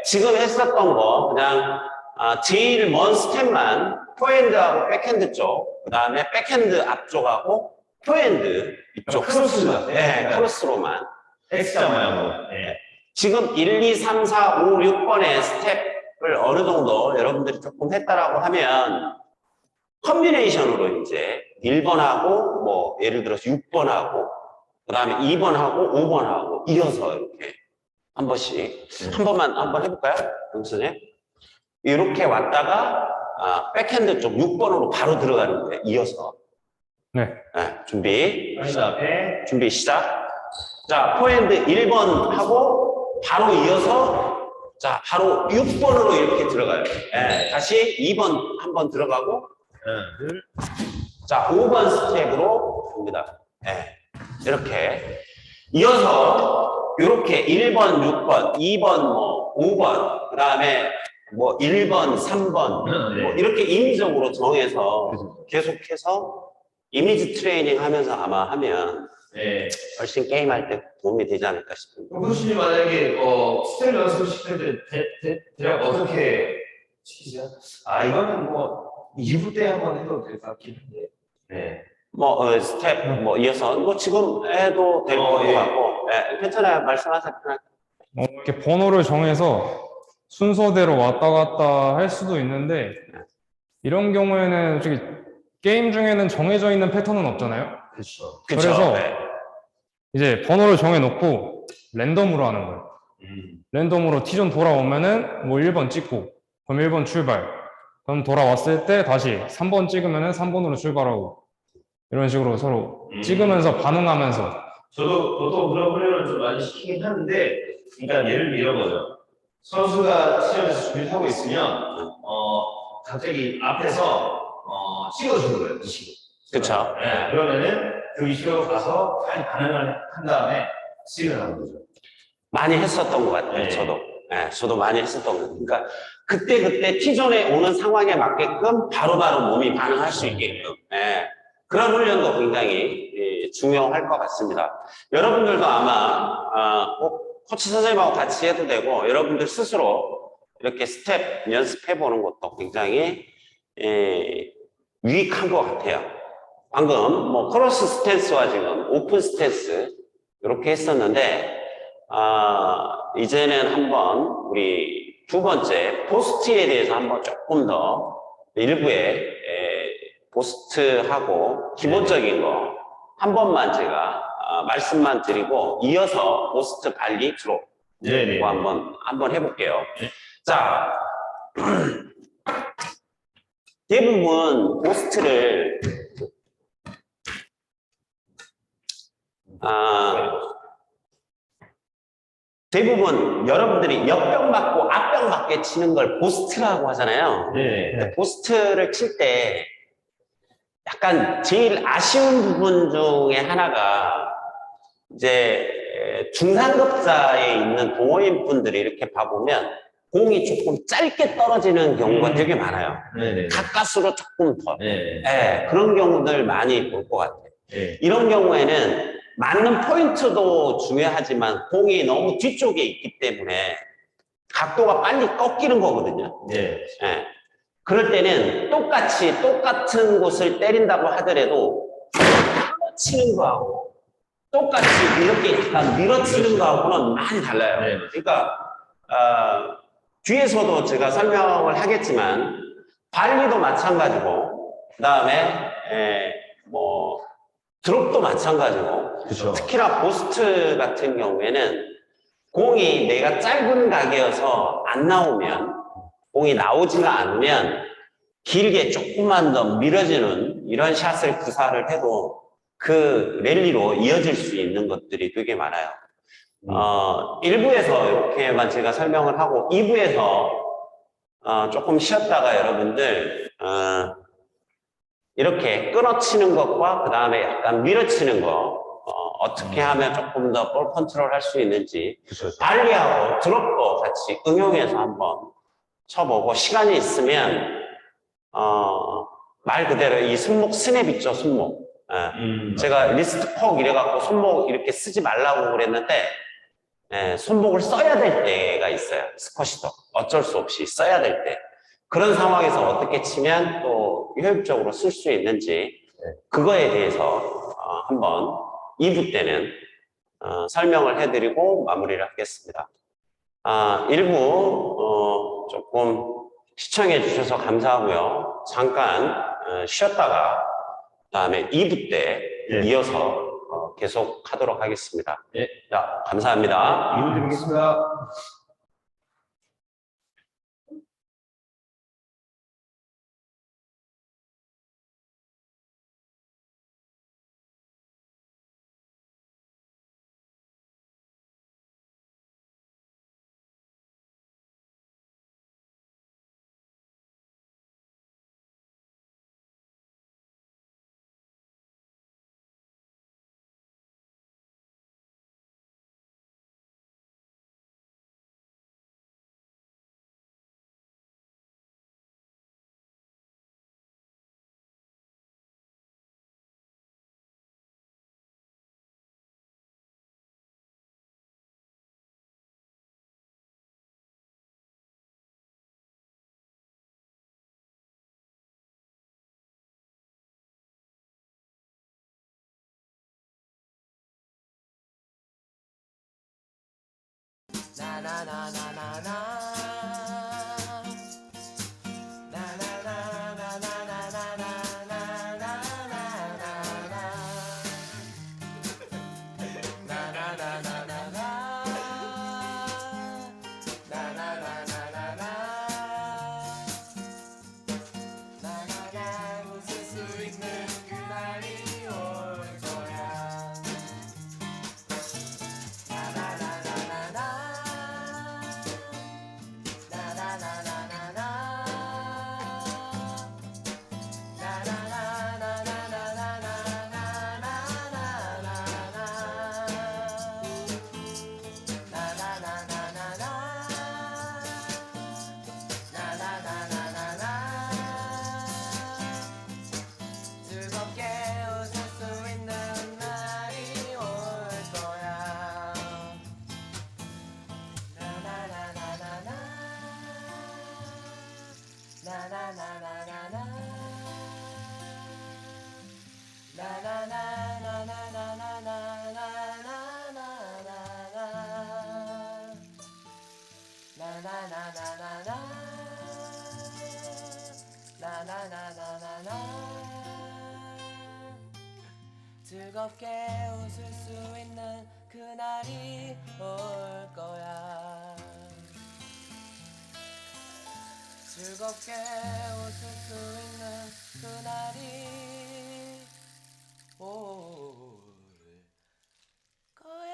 S1: 지금 했었던 거 그냥 제일 먼 스텝만 포핸드하고 백핸드 쪽, 그 다음에 백핸드 앞쪽하고 포핸드 이쪽
S2: 크로스로.
S1: 크로스로만.
S2: X자 모양으로.
S1: 지금 1, 2, 3, 4, 5, 6번의 스텝을 어느 정도 여러분들이 조금 했다라고 하면 컴비네이션으로 이제 1번하고 뭐 예를 들어서 6번하고 그 다음에 2번하고 5번하고 이어서 이렇게 한 번씩 한번 해볼까요? 선생님 이렇게 왔다가 백핸드 쪽 6번으로 바로 들어가는 거예요. 이어서. 준비. 준비 시작. 자, 포핸드 1번 하고 바로 이어서 자, 바로 6번으로 이렇게 들어가요. 다시 2번 한번 들어가고 자, 5번 스텝으로 옵니다. 이렇게 이어서 이렇게 1번, 6번, 2번, 뭐 5번, 그 다음에 뭐 1번, 3번 뭐 이렇게 임의적으로 정해서 계속해서 이미지 트레이닝 하면서 아마 하면 훨씬 게임할 때 도움이 되지 않을까 싶습니다.
S2: 교수님 만약에 스텝 연습 시킬 때 대략 어떻게 시키세요? 이거는 뭐 2부 때 한번 해도 될 것 같긴 한데.
S1: 뭐 스텝 뭐 이어서 뭐 지금 해도 될 것 같고 괜찮아요. 말씀하세요.
S3: 이렇게 번호를 정해서 순서대로 왔다 갔다 할 수도 있는데 이런 경우에는 솔직히 게임 중에는 정해져 있는 패턴은 없잖아요.
S2: 그렇죠.
S3: 그래서 이제 번호를 정해놓고 랜덤으로 하는 거예요. 랜덤으로 T존 돌아오면은 뭐 1번 찍고 그럼 1번 출발 그럼 돌아왔을 때 다시 3번 찍으면은 3번으로 출발하고 이런 식으로 서로 찍으면서 반응하면서
S2: 저도 보통 그런 훈련을 좀 많이 시키긴 하는데 그러니까 예를 들어 거죠. 선수가 티셔츠에서 준비를 하고 있으면 갑자기 앞에서 찍어주는 거예요. 이식으로.
S1: 그쵸.
S2: 네, 그러면은 그 이식으로 가서 잘 반응을 한 다음에 스윙을 하는 거죠.
S1: 많이 했었던 것 같아요,
S2: 네.
S1: 저도. 네, 저도 많이 했었던 것 같아요. 그러니까 그때 T존에 오는 상황에 맞게끔 바로바로 몸이 반응할 수 있게끔. 네, 그런 훈련도 굉장히 중요할 것 같습니다. 여러분들도 아마 꼭 코치 선생님하고 같이 해도 되고 여러분들 스스로 이렇게 스텝 연습해 보는 것도 굉장히 유익한 것 같아요. 방금 뭐 크로스 스탠스와 지금 오픈 스탠스 이렇게 했었는데 이제는 한번 우리 두 번째 포스트에 대해서 한번 조금 더 일부에 포스트하고 기본적인 거 한 번만 제가 말씀만 드리고 이어서 포스트 발리 드롭
S2: 네네.
S1: 한번 해볼게요.
S2: 네.
S1: 자, 대부분 포스트를 대부분 여러분들이 옆병 맞고 앞병 맞게 치는 걸 포스트라고 하잖아요.
S2: 네.
S1: 근데 포스트를 칠 때 약간 제일 아쉬운 부분 중에 하나가 이제 중상급자에 있는 동호인 분들이 이렇게 봐보면 공이 조금 짧게 떨어지는 경우가 되게 많아요.
S2: 네네.
S1: 가까스로 조금 더.
S2: 네.
S1: 네, 그런 경우들 많이 볼 것 같아요.
S2: 네.
S1: 이런 경우에는 맞는 포인트도 중요하지만 공이 너무 뒤쪽에 있기 때문에 각도가 빨리 꺾이는 거거든요.
S2: 네.
S1: 네. 그럴 때는 똑같은 곳을 때린다고 하더라도 치는 거하고 똑같이 이렇게 약간 밀어치는 거하고는 많이 달라요.
S2: 네.
S1: 그러니까 뒤에서도 제가 설명을 하겠지만 발리도 마찬가지고 그 다음에 뭐 드롭도 마찬가지고
S2: 그렇죠.
S1: 특히나 포스트 같은 경우에는 공이 내가 짧은 각이어서 안 나오면 공이 나오지가 않으면 길게 조금만 더 밀어지는 이런 샷을 구사를 해도 그 랠리로 이어질 수 있는 것들이 되게 많아요. 1부에서 이렇게만 제가 설명을 하고 2부에서 조금 쉬었다가 여러분들 이렇게 끊어치는 것과 그 다음에 약간 밀어치는 거 어떻게 하면 조금 더 볼 컨트롤 할 수 있는지
S2: 그렇죠.
S1: 발리하고 드롭도 같이 응용해서 한번 쳐보고 시간이 있으면 말 그대로 이 손목 스냅 있죠, 손목. 제가 리스트 콕 이래갖고 손목 이렇게 쓰지 말라고 그랬는데 손목을 써야 될 때가 있어요. 스쿼시도 어쩔 수 없이 써야 될 때. 그런 상황에서 어떻게 치면 또 효율적으로 쓸 수 있는지 그거에 대해서 한번 2부 때는 설명을 해드리고 마무리를 하겠습니다. 1부 조금 시청해 주셔서 감사하고요. 잠깐 쉬었다가 다음에 2부 때 이어서 계속 하도록 하겠습니다.
S2: 네.
S1: 자, 감사합니다.
S2: 2부 드리겠습니다.
S4: 즐겁게 웃을 수 있는 그날이 올 거야. 즐겁게 웃을 수 있는 그날이 올 거야.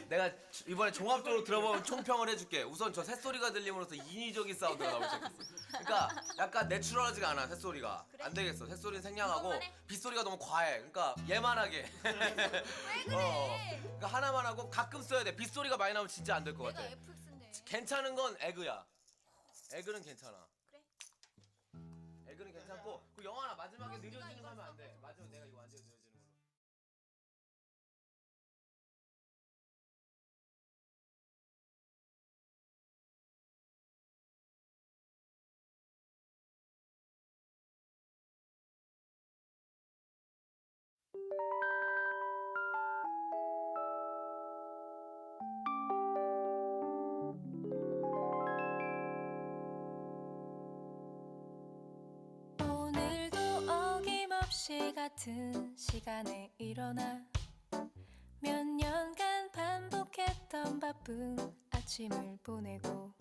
S4: 내가 이번에 종합적으로 들어보면 총평을 해줄게. 우선 저 새소리가 들림으로써 인위적인 사운드가 나오기 시작했어. 그러니까 약간 내추럴하지가 않아, 새소리가.
S5: 그래?
S4: 안 되겠어. 새소리는 생략하고
S5: 이것만 해?
S4: 빗소리가 너무 과해. 그러니까 얘만하게.
S5: 왜 그래?
S4: 그러니까 하나만 하고 가끔 써야 돼. 빗소리가 많이 나오면 진짜 안 될 것
S5: 내가
S4: 같아.
S5: FX인데.
S4: 괜찮은 건 에그야. 에그는 괜찮아.
S5: 그래?
S4: 에그는 괜찮고 그 영화나 마지막에 느려지는 거 하면 안 돼. 마지막에 내가 이거 완전 느려지는 걸로.
S6: 오늘도 어김없이 같은 시간에 일어나 몇 년간 반복했던 바쁜 아침을 보내고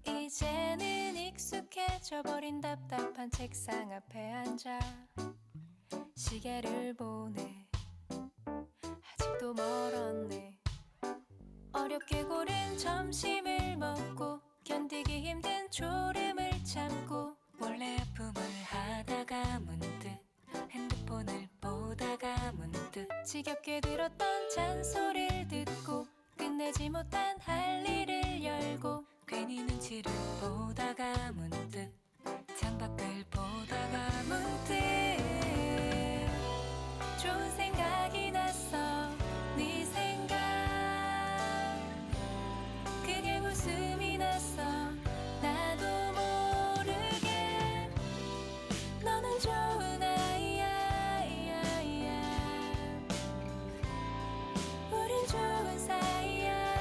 S6: 이제는 익숙해져 버린 답답한 책상 앞에 앉아 시계를 보네. 아직도 멀었네. 어렵게 고른 점심을 먹고 견디기 힘든 졸음을 참고 몰래 아픔을 하다가 문득 핸드폰을 보다가 문득 지겹게 들었던 잔소리를 듣고 끝내지 못한 할 일을 열고 괜히 눈치를 보다가 문득 창밖을 보다가 문득 좋은 생각이 났어. 네 생각 그냥 웃음이 났어. 나도 모르게 너는 좋은 아이야. 우린 좋은 사이야.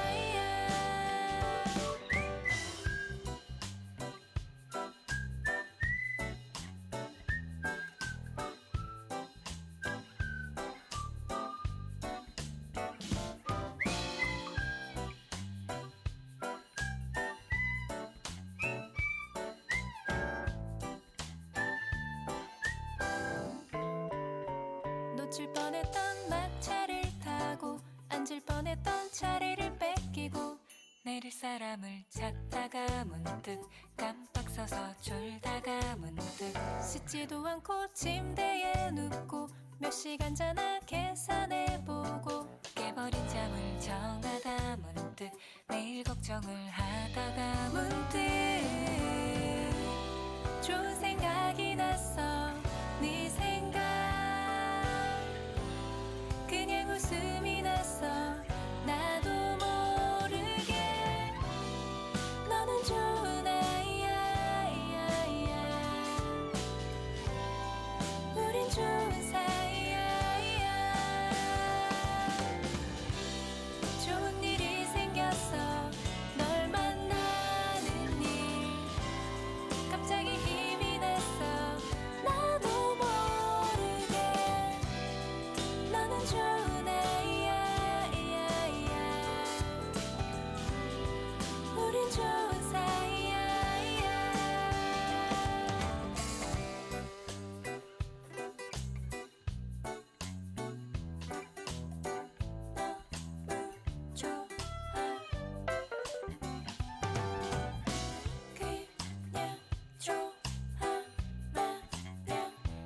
S6: 놓칠 뻔했던 막차를 타고 앉을 뻔했던 자리를 뺏기고 내릴 사람을 찾다가 문득 깜빡 서서 졸다가 문득 씻지도 않고 침대에 눕고 몇 시간 자나 계산해보고 깨버린 잠을 정하다 문득 내일 걱정을 하다가 문득 좋은 생각이 났어. 네 생각 그냥 웃음이 났어. 나도 모르게 너는 좋은 아이야. 우린 좋은 사이야. 좋은 일이 생겼어. 널 만나는 일 갑자기 힘이 났어. 나도 모르게 너는 좋은 아이야. 우린 좋은 사이야. 너무 좋아. 그냥 좋아하면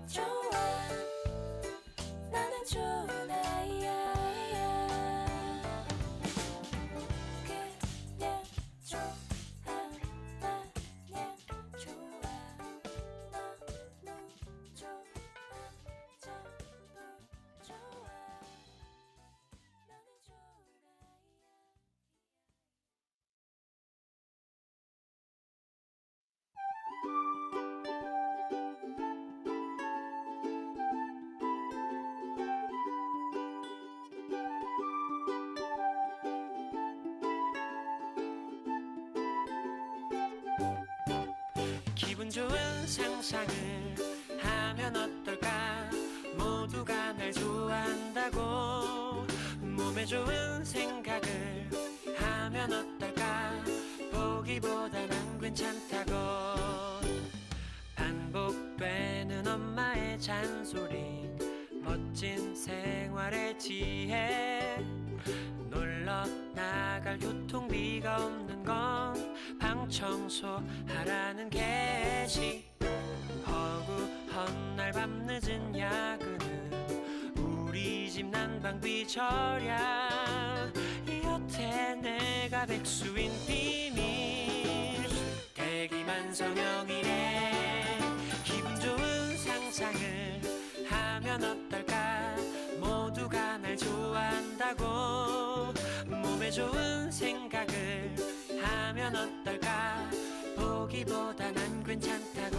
S6: 좋아. 나는 좋은 아이야. 그냥 좋아하면
S7: 기분 좋은 상상을 하면 어떨까? 모두가 날 좋아한다고. 몸에 좋은 생각을 하면 어떨까? 보기보다 난 괜찮다고. 반복되는 엄마의 잔소리, 멋진 생활의 지혜, 놀러 나갈 교통비가 없는 건 방 청소하라는 게시, 허구한 날 밤늦은 야근은 우리 집 난방비 절약, 여태 내가 백수인 비밀, 대기만 성형이래. 기분 좋은 상상을 하면 어떨까? 모두가 날 좋아한다고. 몸에 좋은 생각을 하면 어떨까? 보기보다 난 괜찮다고.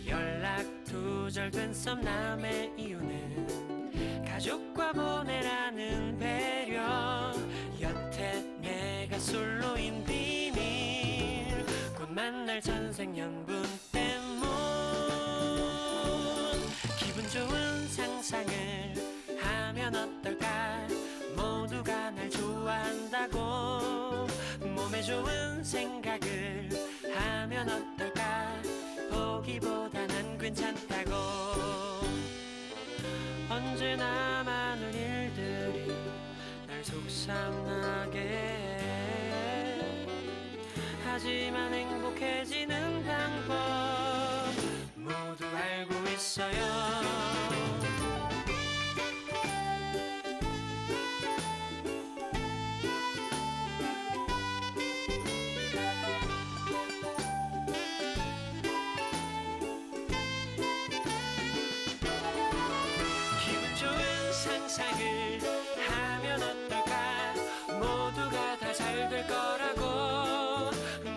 S7: 연락 두절된 썸남의 이유는 가족과 보내라는 배려, 여태 내가 솔로인 비밀, 곧 만날 전생연분 때문. 기분 좋은 상상을 하면 어떨까? 모두가 날 좋아한다고. 몸에 좋은 생각을 하면 어떨까? 보기보다 난 괜찮다고. 언제나 많은 일들이 날 속상하게 해. 하지만 행복해지는 방법 모두 알고 있어요. 상상을 하면 어떨까? 모두가 다 잘 될 거라고.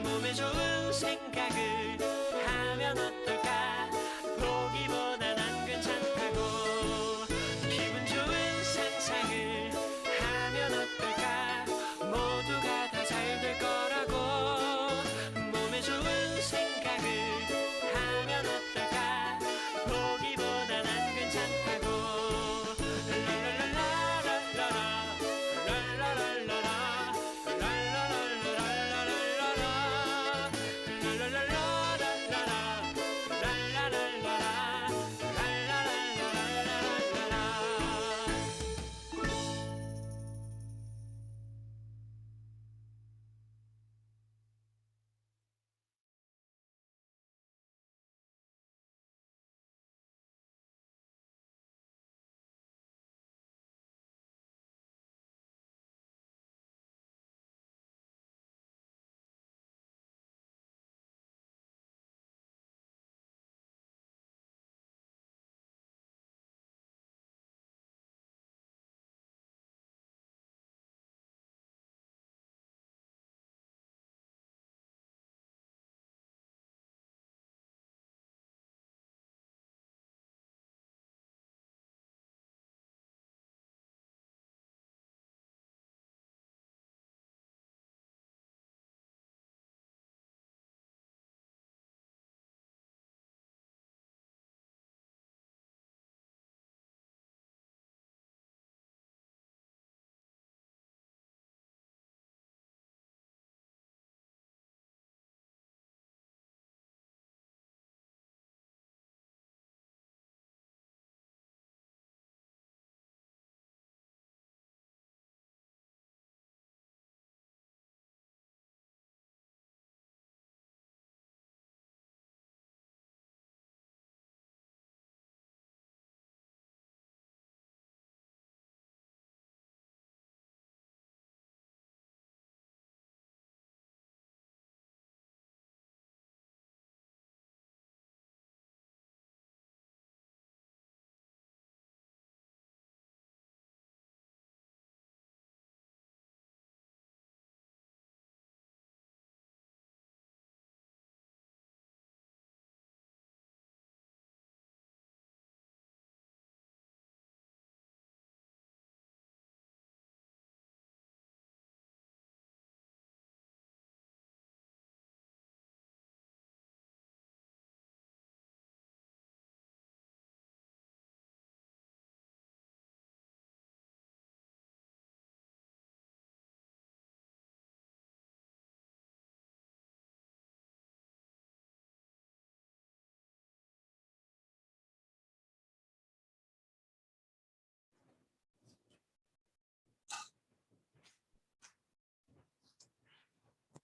S7: 몸에 좋은 생각을 하면 어떨까? 보기보다 난 괜찮다고.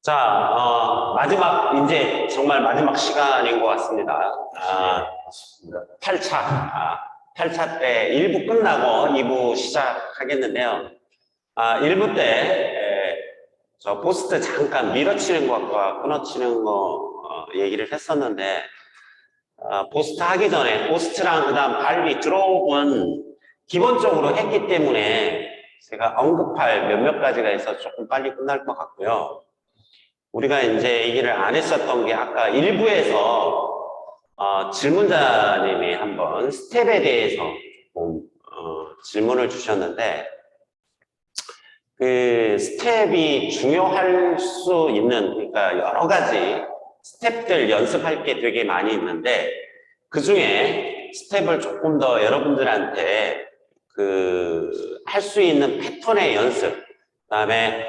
S1: 자, 마지막, 이제 정말 마지막 시간인 것 같습니다. 8차. 8차 때 1부 끝나고 2부 시작하겠는데요. 1부 때, 저 포스트 잠깐 밀어치는 것과 끊어치는 거 얘기를 했었는데, 포스트 하기 전에 포스트랑 그 다음 발리 드롭은 기본적으로 했기 때문에 제가 언급할 몇몇 가지가 있어서 조금 빨리 끝날 것 같고요. 우리가 이제 얘기를 안 했었던 게 아까 1부에서 질문자님이 한번 스텝에 대해서 조금 질문을 주셨는데 그 스텝이 중요할 수 있는 그러니까 여러 가지 스텝들 연습할 게 되게 많이 있는데 그 중에 스텝을 조금 더 여러분들한테 할 수 있는 패턴의 연습 그다음에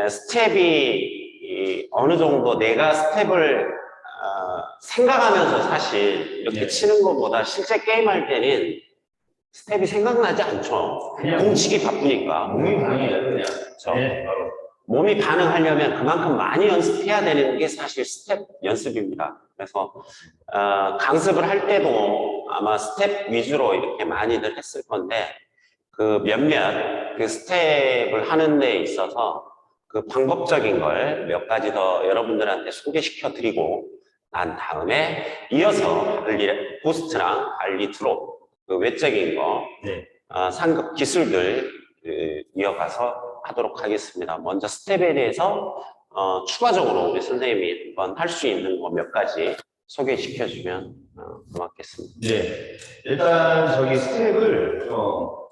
S1: 스텝이 어느 정도 내가 스텝을 생각하면서 사실 이렇게 치는 것보다 실제 게임할 때는 스텝이 생각나지 않죠. 공치기 바쁘니까.
S2: 몸이 반응이에요, 그냥.
S1: 그렇죠.
S2: 네, 바로.
S1: 몸이 반응하려면 그만큼 많이 연습해야 되는 게 사실 스텝 연습입니다. 그래서 강습을 할 때도 아마 스텝 위주로 이렇게 많이들 했을 건데 그 몇몇 그 스텝을 하는 데 있어서 그 방법적인 걸 몇 가지 더 여러분들한테 소개시켜 드리고 난 다음에 이어서 포스트랑 발리 드롭 그 외적인 거
S2: 네.
S1: 상급 기술들 이어가서 하도록 하겠습니다. 먼저 스텝에 대해서 추가적으로 우리 선생님이 한번 할 수 있는 거 몇 가지 소개시켜 주면 고맙겠습니다.
S2: 네. 일단 저기 스텝을 좀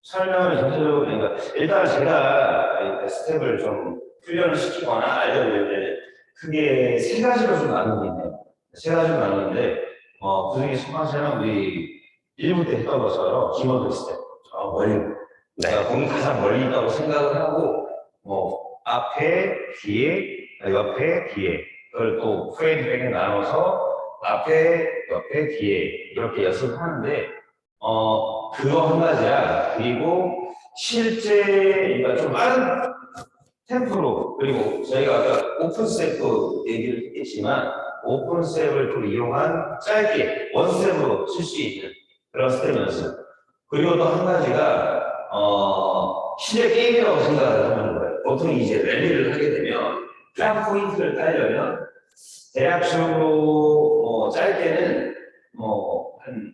S2: 설명을 전체적으로 그러니까 일단 제가 스텝을 좀 훈련을 시키거나 알려드리면 크게 세 가지로 좀 나누는데 세 가지로 나누는데 그중에 첫 번째는 우리 1부 때 했던 것처럼 기본적 스텝 멀리 그러니까 공이 가장 멀리 있다고 생각을 하고 앞에 뒤에 옆에 뒤에 그걸 또 프레임백에 나눠서 앞에 옆에 뒤에 이렇게 연습을 하는데 그거 한 가지야. 그리고 실제 그러니까 좀 빠른 템포로 그리고 저희가 아까 오픈 스텝도 얘기를 했지만 오픈 스텝을 또 이용한 짧게 원 스텝으로 칠 수 있는 그런 스텝 연습. 그리고 또 한 가지가 실제 게임이라고 생각을 하는 거예요. 보통 이제 랠리를 하게 되면 한 포인트를 따려면 대략적으로 짧게는 한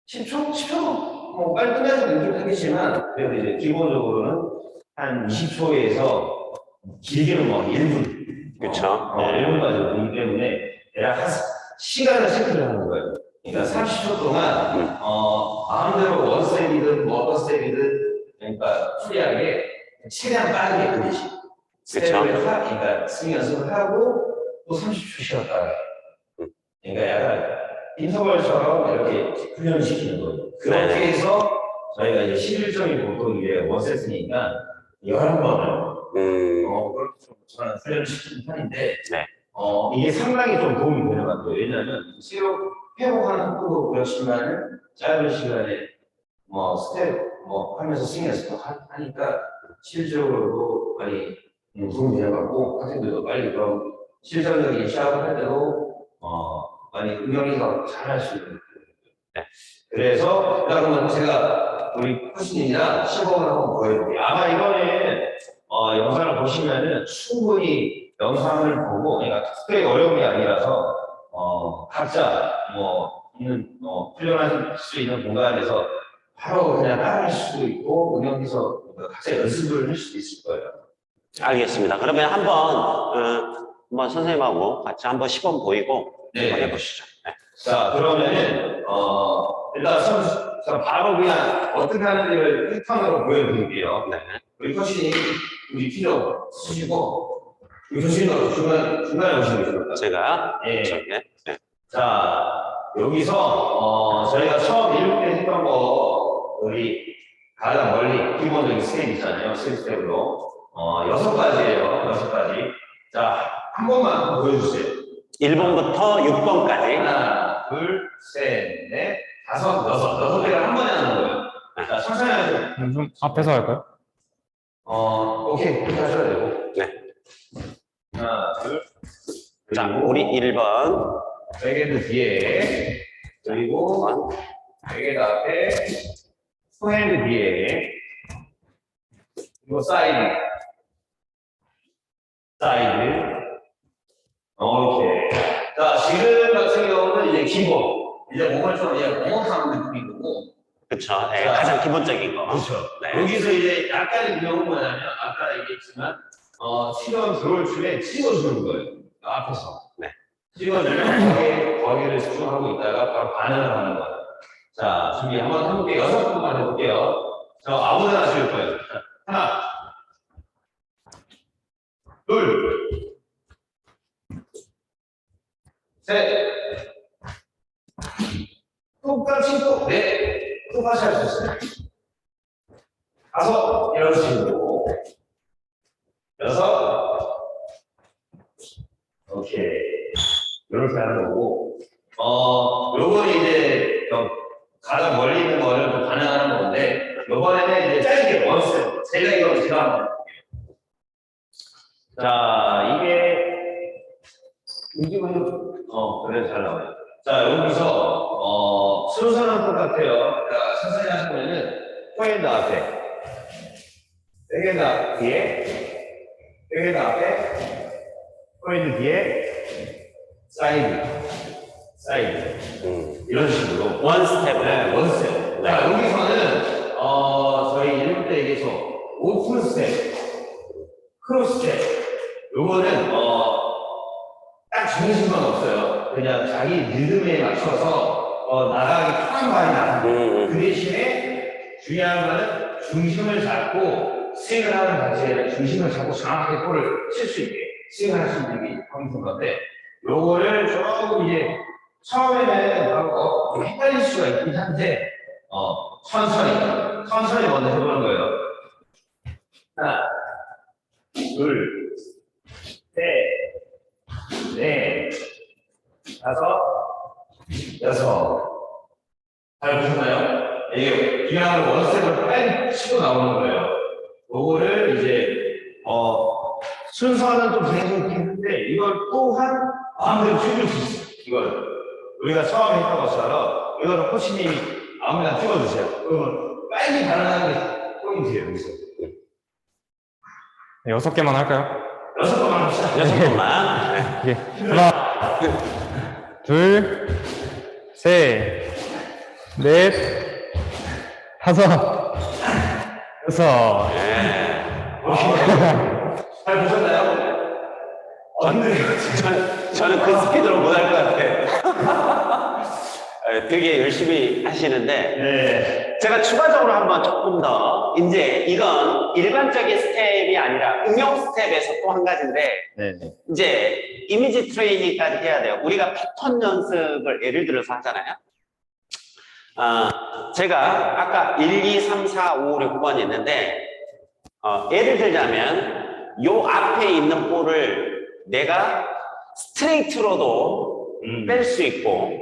S2: 10초? 10초? 빨리 끝나서 느낌 하겠지만 그래도 이제 기본적으로는 한 20초에서 길게는 1분.
S1: 그렇죠.
S2: 1분까지 되기 때문에 대략 한 시간을 체크를 하는 거예요. 그러니까 30초 동안 마음대로 원 스텝이든 어떤 스텝이든 그러니까 프리하게 최대한 빠르게 그리시. 스텝을 그러니까 스윙 연습을 하고 또 30초 쉬었다가 그러니까 약간 인터벌처럼 이렇게 훈련을 시키는 거예요. 그렇게 해서 저희가 이제 11점이 보통 이게 원세트니까 11번을 그렇게 좀 저는 훈련을 시키는 편인데 이게 상당히 좀 도움이 되는 것 같아요. 왜냐하면 새로 회복하는 것도 그렇지만 짧은 시간에 스텝 하면서 스윙 연습도 하니까 실질적으로도 많이 도움이 되는 것 같고 학생들도 빨리 그런 실전적인 시합을 할 때도 많이 응용해서 잘 할 수 있는. 그래서 그러면 제가 우리 코치님이랑 시범을 한번 보여드릴게요. 아마 이거는 영상을 보시면은 충분히 영상을 보고 그러니까 특별히 어려운 게 아니라서 각자 있는 훈련할 수 있는 공간에서 바로 그냥 따라할 수도 있고 응용해서 각자 연습을 할 수도 있을 거예요.
S1: 알겠습니다. 그러면 한번 선생님하고 같이 한번 시범 보이고 한번 해보시죠. 네.
S2: 자, 그러면은 일단 바로 그냥 어떻게 하는지를 패턴으로 보여드릴게요.
S1: 네.
S2: 우리 코치님 우리 필요 쓰시고 우리 코치님도 중간에 오시면 됩니다.
S1: 제가
S2: 예.
S1: 네.
S2: 자, 여기서 저희가 처음 1부 때 했던 거 우리 가장 멀리 기본적인 스텝 있잖아요. 스텝으로 6가지예요. 6가지. 자, 한 번만 보여주세요.
S1: 1번부터 6번까지.
S2: 하나, 둘, 셋, 넷, 다섯, 여섯 개를 한 번에 하는 거예요. 자, 천천히 하세요.
S3: 좀 앞에서 할까요?
S2: 오케이. 그렇게 하셔야 되고.
S1: 네.
S2: 하나, 둘.
S1: 자, 우리 1번.
S2: 백핸드 뒤에. 그리고 백핸드 앞에. 포핸드 뒤에. 그리고 사이드. 오케이. 자, 지금 같은 경우는 이제 기본. 이제 몸을 좀 이제 몽업하는 느낌인 거고.
S1: 그쵸. 네,
S2: 자,
S1: 가장 기본적인 거.
S2: 그렇죠.
S1: 네.
S2: 여기서 이제 약간의 경우는 뭐냐면, 아까 얘기했지만, 치던 들어올 쯤에 찍어주는 거예요. 앞에서.
S1: 네.
S2: 찍어주면 거기를 집중하고 있다가 바로 반응을 하는 거예요. 자, 준비 한번 해볼게요. 6번만 해볼게요. 저 아무데나 하실 거예요. 자, 하나, 둘, 셋, 똑같이 또, 넷, 똑같이 할 수 있어요. 5, 이런 식으로. 6, 오케이. 이렇게 하는 거고, 요거는 이제 가장 멀리 있는 거를 또 반응하는 건데, 요번에는 이제 짧게 원스. 제가 한번 해볼게요. 자, 이게, 움직임은, 그래, 잘 나와요. 자, 여기서, 순서는 똑같아요. 자, 천천히 하실 거면은, 포핸드 앞에, 백핸드 앞 뒤에, 백핸드 앞에, 포핸드 뒤에, 사이드. 이런 식으로.
S1: 원 스텝으로.
S2: 네, 원스텝.
S1: 네.
S2: 자, 여기서는, 저희 1분 때 얘기해서, 오픈 스텝, 크로스 스텝. 요거는, 딱 정신만 없어요. 그냥 자기 리듬에 맞춰서, 나가기 편한 발이 나가고, 그 대신에 중요한 거는 중심을 잡고, 스윙을 하는 자체에 중심을 잡고 정확하게 볼을 칠 수 있게 스윙을 할 수 있는 게 포인트인 건데, 요거를 조금 이제 처음에는 헷갈릴 수가 있긴 한데, 천천히 먼저 해보는 거예요. 하나, 둘, 셋, 넷, 5, 6. 잘 보셨나요? 이게 그냥 원스텝을 빨리 치고 나오는 거예요. 요거를 이제, 순서는 좀 정해져 있긴 한데, 이걸 또한 마음대로 찍을 수 있어요. 이걸. 우리가 처음에 했던 것처럼, 이거는 코치님이 아무나 찍어주세요. 그러면 빨리 반응하는 게 포인트예요, 여기서.
S3: 6개만 할까요?
S2: 6번만 합시다.
S1: 6번만.
S3: 예. 하나, 둘, 셋, 넷, 5, 6.
S2: 잘 보셨나요?
S1: 저는 그 스피드로 못 할 것 같아요. 되게 열심히 하시는데,
S2: 네.
S1: 제가 추가적으로 한번 조금 더, 이제 이건 일반적인 스텝이 아니라 응용 스텝에서 또 한 가지인데,
S2: 네.
S1: 이제 이미지 트레이닝까지 해야 돼요. 우리가 패턴 연습을 예를 들어서 하잖아요. 제가 아까 1, 2, 3, 4, 5, 6, 9번이 있는데, 예를 들자면, 요 앞에 있는 볼을 내가 스트레이트로도 뺄 수 있고,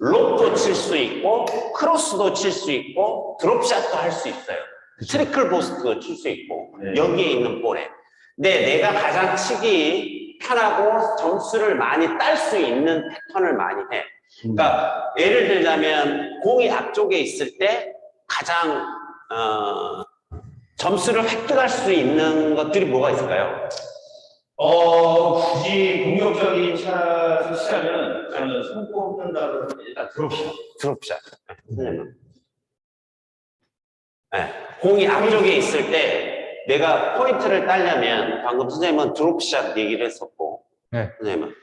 S1: 롭도 칠 수 있고, 크로스도 칠 수 있고, 드롭샷도 할 수 있어요. 트리클 보스트도 칠 수 있고,
S2: 네.
S1: 여기에 있는 볼에. 근데 내가 가장 치기 편하고 점수를 많이 딸 수 있는 패턴을 많이 해. 그러니까 예를 들자면 공이 앞쪽에 있을 때 가장 점수를 획득할 수 있는 것들이 뭐가 있을까요?
S2: 굳이 공격적인 샷을 치자면 저는 손꼽 끈다고 일단
S1: 드롭샷. 네. 공이 앞쪽에 있을 때 내가 포인트를 따려면 방금 선생님은 드롭샷 얘기를 했었고,
S3: 네.
S1: 선생님은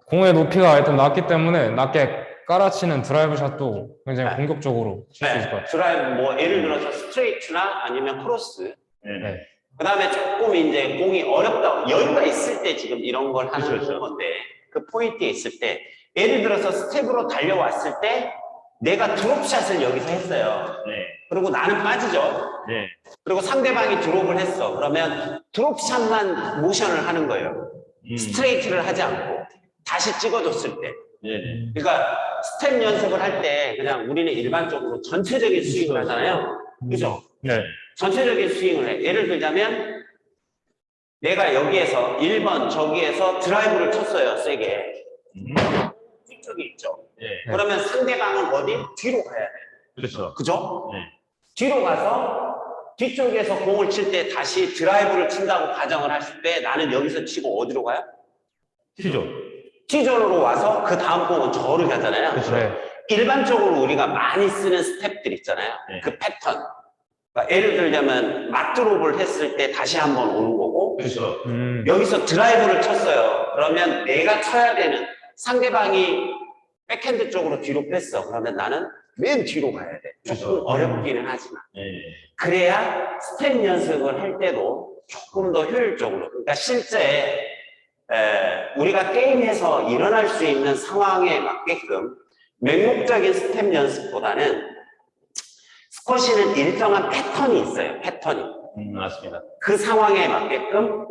S3: 공의 높이가 일단 낮기 때문에 낮게 깔아치는 드라이브 샷도 굉장히 공격적으로 칠 수 있을 것 같아요.
S1: 드라이브 뭐 예를 들어서 스트레이트나 아니면 크로스.
S3: 네.
S1: 그 다음에 조금 이제 공이 어렵다, 여유가 있을 때 지금 이런 걸 하는 건데, 그 포인트에 있을 때, 예를 들어서 스텝으로 달려왔을 때, 내가 드롭샷을 여기서 했어요.
S2: 네.
S1: 그리고 나는 빠지죠.
S2: 네.
S1: 그리고 상대방이 드롭을 했어. 그러면 드롭샷만 모션을 하는 거예요. 스트레이트를 하지 않고, 다시 찍어줬을 때.
S2: 네.
S1: 그러니까 스텝 연습을 할 때 그냥 우리는 일반적으로 전체적인 스윙을 하잖아요. 그죠?
S3: 네.
S1: 전체적인 스윙을 해. 예를 들자면 내가 여기에서 1번 저기에서 드라이브를 쳤어요, 세게. 뒤쪽에 있죠.
S2: 예.
S1: 그러면 상대방은 어디? 뒤로 가야 돼.
S2: 그렇죠.
S1: 그죠?
S2: 네.
S1: 뒤로 가서 뒤쪽에서 공을 칠 때 다시 드라이브를 친다고 가정을 하실 때 나는 여기서 치고 어디로 가요?
S2: T죠.
S1: T존으로 와서 그 다음 공은 저를 가잖아요.
S2: 그렇죠.
S3: 네.
S1: 일반적으로 우리가 많이 쓰는 스텝들 있잖아요.
S2: 네.
S1: 그 패턴. 그러니까 예를 들자면 맞드롭을 했을 때 다시 한번 오는 거고
S2: 그렇죠.
S1: 여기서 드라이브를 쳤어요. 그러면 내가 쳐야 되는 상대방이 백핸드 쪽으로 뒤로 뺐어. 그러면 나는 맨 뒤로 가야 돼. 조금
S2: 그렇죠.
S1: 어렵기는 하지만.
S2: 예.
S1: 그래야 스텝 연습을 할 때도 조금 더 효율적으로. 그러니까 실제 우리가 게임에서 일어날 수 있는 상황에 맞게끔 맹목적인 스텝 연습보다는 스쿼시는 일정한 패턴이 있어요. 패턴이.
S2: 맞습니다.
S1: 그 상황에 맞게끔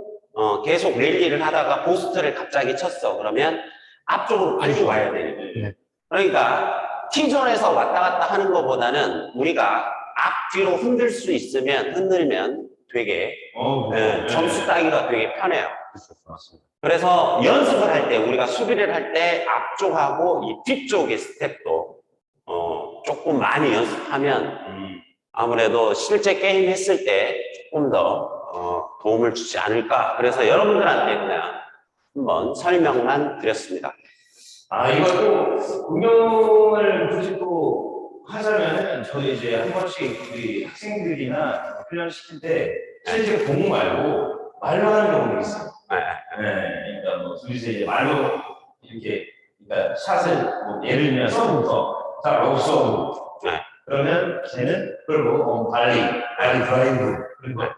S1: 계속 랠리를 하다가 보스트를 갑자기 쳤어. 그러면 앞쪽으로 빨리 와야 되는 거예요.
S3: 네.
S1: 그러니까 T존에서 왔다 갔다 하는 것보다는 우리가 앞뒤로 흔들면 되게 점수 따기가 되게 편해요.
S2: 맞습니다.
S1: 그래서 연습을 할 때 우리가 수비를 할 때 앞쪽하고 이 뒤쪽의 스텝도 조금 많이 연습하면 아무래도 실제 게임 했을 때 조금 더 도움을 주지 않을까. 그래서 여러분들한테 그냥 한번 설명만 드렸습니다.
S2: 아, 이거 또 운영을 굳이 또 하자면은 저희 이제 한 번씩 우리 학생들이나 훈련 시킬 때 실제 공 말고 말로 하는 경우도 있어요. 네, 그러니까 뭐 둘이서 이제 말로 이렇게 그러니까 샷을 뭐 예를 들면 서브부터 자 로우 서브 그러면 쟤는 그리고 발리 드라이브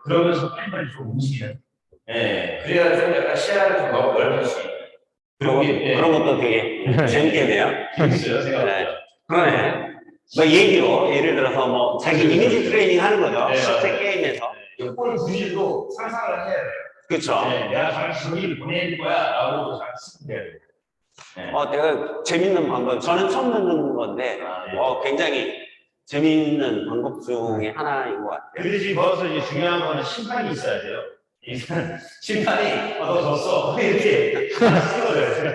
S2: 그러면서 빨리빨리 좀 움직이는 그래야 좀 약간 시야를 좀 넓힐 수 있는
S1: 그런 것도 되게 재밌겠네요.
S2: 재밌어요 생각보다.
S1: 네. 그러네. 뭐 얘기로 예를 들어서 뭐 자기 이미지 트레이닝 하는 거죠.
S2: 네,
S1: 실제
S2: 맞아요.
S1: 게임에서.
S2: 볼 구질도 상상을 해야 돼요.
S1: 그렇죠.
S2: 내가 저기를 보낼 거야 라고 잘 쓰면 돼요.
S1: 내가 재밌는 방법. 저는 처음 듣는 건데 굉장히 재밌는 방법 중에 하나인 것 같아요.
S2: 근데 지금 거기서 이제 중요한 거는 심판이 있어야 돼요. 심판이 너 졌어 이렇게 찍어줘요.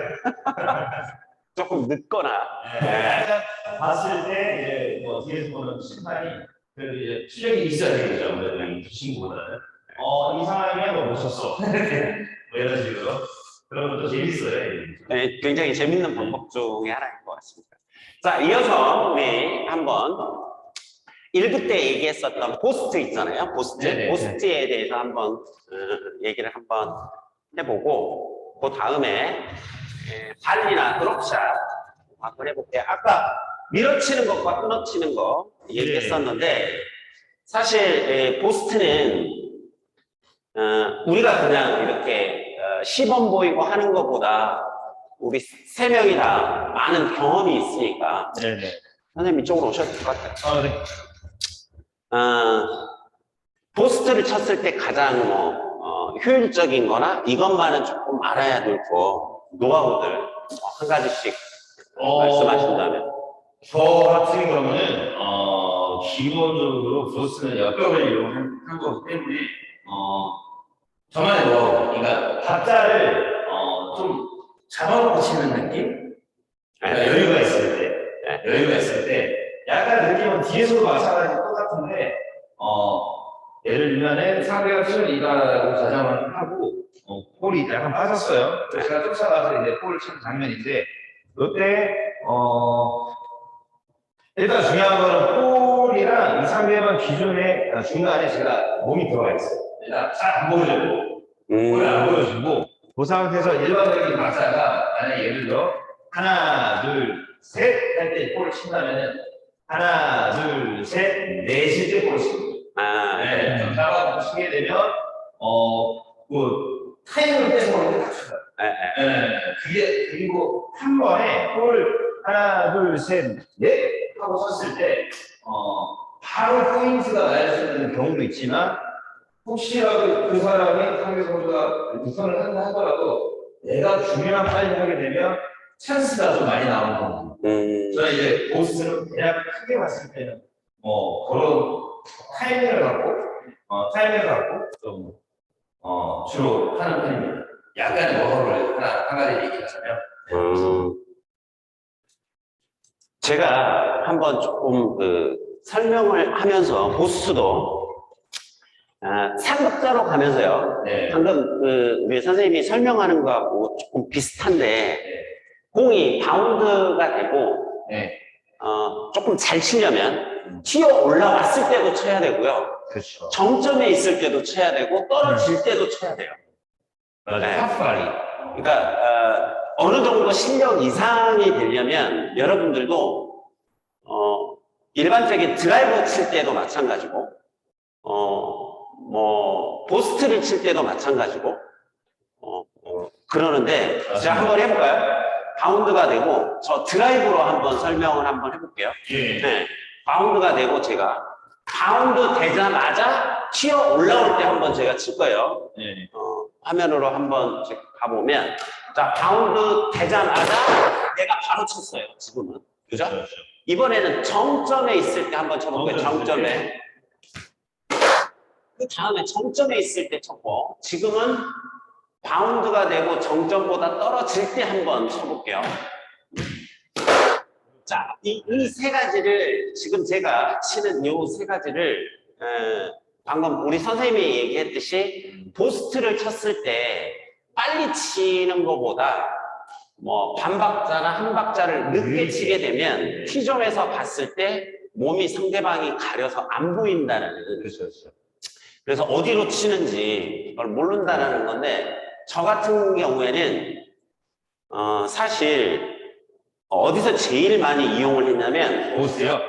S1: 조금 늦거나.
S2: 가장 봤을 때 이제 뭐 뒤에서 보는 심판이 그래도 이제 실력이 있어야 되겠죠. 아무래도 이 친구보다는 이 상황이면 너 못 쳤어. 뭐 이런 식으로 그런 것도 재밌어요.
S1: 네, 굉장히 재밌는 방법 중에 하나인 것 같습니다. 자, 이어서 우리 한번 1부 때 얘기했었던 보스트 있잖아요. 보스트.
S2: 네네.
S1: 보스트에 대해서 한번 얘기를 한번 해보고 그 다음에 발리나 드롭샷 한번 해볼게요. 아까 밀어치는 것과 끊어치는 거 얘기했었는데 사실 보스트는 우리가 그냥 이렇게 시범 보이고 하는 것보다 우리 세 명이 다 많은 경험이 있으니까
S2: 네네.
S1: 선생님 이쪽으로 오셔도 될 것 같아요.
S2: 네.
S1: 보스트를 쳤을 때 가장 효율적인 거나 이것만은 조금 알아야 될 거 노하우들 한 가지씩 말씀하신다면.
S2: 저 같은 경우는 기본적으로 보스는 역벽을 이용한 거기 때문에 저만의 노하우, 그러니까 박자를 좀 잡아놓고 치는 느낌? 그러니까 여유가 있을 때 약간 느낌은 뒤에서도 마찬가지 똑같은데 예를 들면은 상대가 수를 이가라고 가정을 하고 볼이 약간 빠졌어요. 제가 쫓아가서 이제 볼을 치는 장면인데 이때 일단 중요한 거는 볼이랑 이 상대방 기준에 중간에 제가 몸이 들어가 있어요. 일단 잘 안 보여주고 볼을 안 보여주고 그 상태에서 일반적인 박자가 만약에 예를 들어 하나 둘 셋 할 때 볼을 친다면은 하나 둘 셋 넷일 때 볼을 치는 거예요. 좀 잡아서 치게 되면 뭐 타이밍을 떼서 볼을 딱 쳐요. 그게 그리고 한 번에 볼 하나 둘 셋 넷 하고 섰을 때 바로 포인트가 날 수 있는 경우도 있지만 혹시라도 그 사람이 상대 선수가 우선을 한다 하더라도 내가 중요한 빨리 하게 되면 찬스가 좀 많이 나오는 경우. 저는 이제 보스는 그냥 크게 봤을 때는 그런 타이밍을 갖고 좀 주로 하는 편입니다. 약간 노하우를 한 가지 얘기하자면
S1: 제가 한번 조금 설명을 하면서 보스도 상급자로 가면서요.
S2: 네.
S1: 방금 우리 선생님이 설명하는 거하고 조금 비슷한데 공이 바운드가 되고
S2: 네.
S1: 조금 잘 치려면 튀어 올라왔을 때도 쳐야 되고요.
S2: 그렇죠.
S1: 정점에 있을 때도 쳐야 되고 떨어질 때도 쳐야 돼요.
S2: 맞아요.
S1: 네.
S2: 파스발이.
S1: 그러니까 어느 정도 실력 이상이 되려면 여러분들도 일반적인 드라이버 칠 때도 마찬가지고 보스트를 칠 때도 마찬가지고 그러는데 제가 한번 해볼까요? 바운드가 되고 저 드라이브로 한번 설명을 한번 해볼게요.
S2: 예.
S1: 네, 바운드가 되고 제가 바운드 되자마자 튀어 올라올 때 한번 제가 칠 거예요.
S2: 네.
S1: 화면으로 한번 가보면 자 바운드 되자마자 내가 바로 쳤어요. 지금은 그죠?
S2: 그렇죠.
S1: 이번에는 정점에 있을 때 한번 쳐볼게요. 정점에. 그 다음에 정점에 있을 때 쳤고 지금은 바운드가 되고 정점보다 떨어질 때 한번 쳐볼게요. 자, 이 세 가지를 지금 제가 치는 이 세 가지를 방금 우리 선생님이 얘기했듯이 보스트를 쳤을 때 빨리 치는 것보다 뭐 반박자나 한 박자를 늦게 치게 되면 티점에서 봤을 때 몸이 상대방이 가려서 안 보인다는
S2: 그렇죠.
S1: 그래서 어디로 치는지 그걸 모른다는 건데 저 같은 경우에는 사실 어디서 제일 많이 이용을 했냐면
S2: 보스요?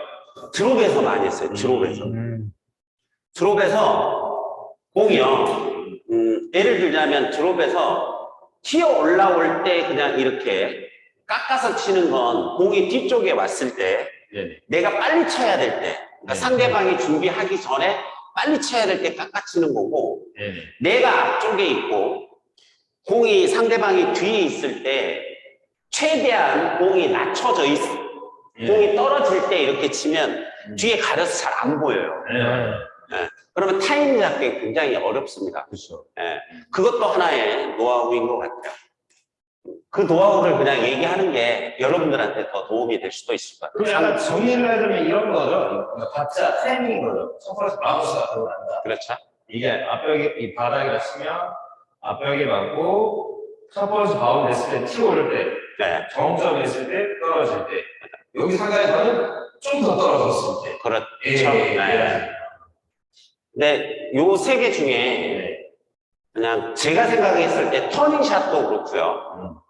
S1: 드롭에서 많이 했어요. 드롭에서. 드롭에서 공이요. 예를 들자면 드롭에서 튀어 올라올 때 그냥 이렇게 깎아서 치는 건 공이 뒤쪽에 왔을 때
S2: 네네.
S1: 내가 빨리 쳐야 될 때 그러니까
S2: 네.
S1: 상대방이 준비하기 전에 빨리 쳐야 될 때 깎아 치는 거고
S2: 네네.
S1: 내가 앞쪽에 있고 공이 상대방이 뒤에 있을 때 최대한 공이 낮춰져 있어. 공이 떨어질 때 이렇게 치면 뒤에 가려서 잘 안 보여요.
S2: 네.
S1: 그러면 타이밍 잡기 굉장히 어렵습니다.
S2: 그렇죠.
S1: 그것도 하나의 노하우인 것 같아요. 그 노하우를 그냥 얘기하는 게 여러분들한테 더 도움이 될 수도 있을 것
S2: 그럼
S1: 같아요.
S2: 약간 정리를 하자면 이런 거죠. 박자 타이밍인 거죠. 첫 번째 마우스가 들어간다.
S1: 그렇죠.
S2: 이게 앞벽에 이 바닥에다 치면 앞벽에 맞고 첫 번째 바운드 했을 때 튀어 오를 때
S1: 네.
S2: 정점에 있을 때 떨어질 때 여기 상가에서는 좀 더 떨어졌을 때
S1: 그렇죠.
S2: 예.
S1: 네. 근데 요 세 개 중에 그냥 제가 생각했을 때 터닝샷도 그렇고요.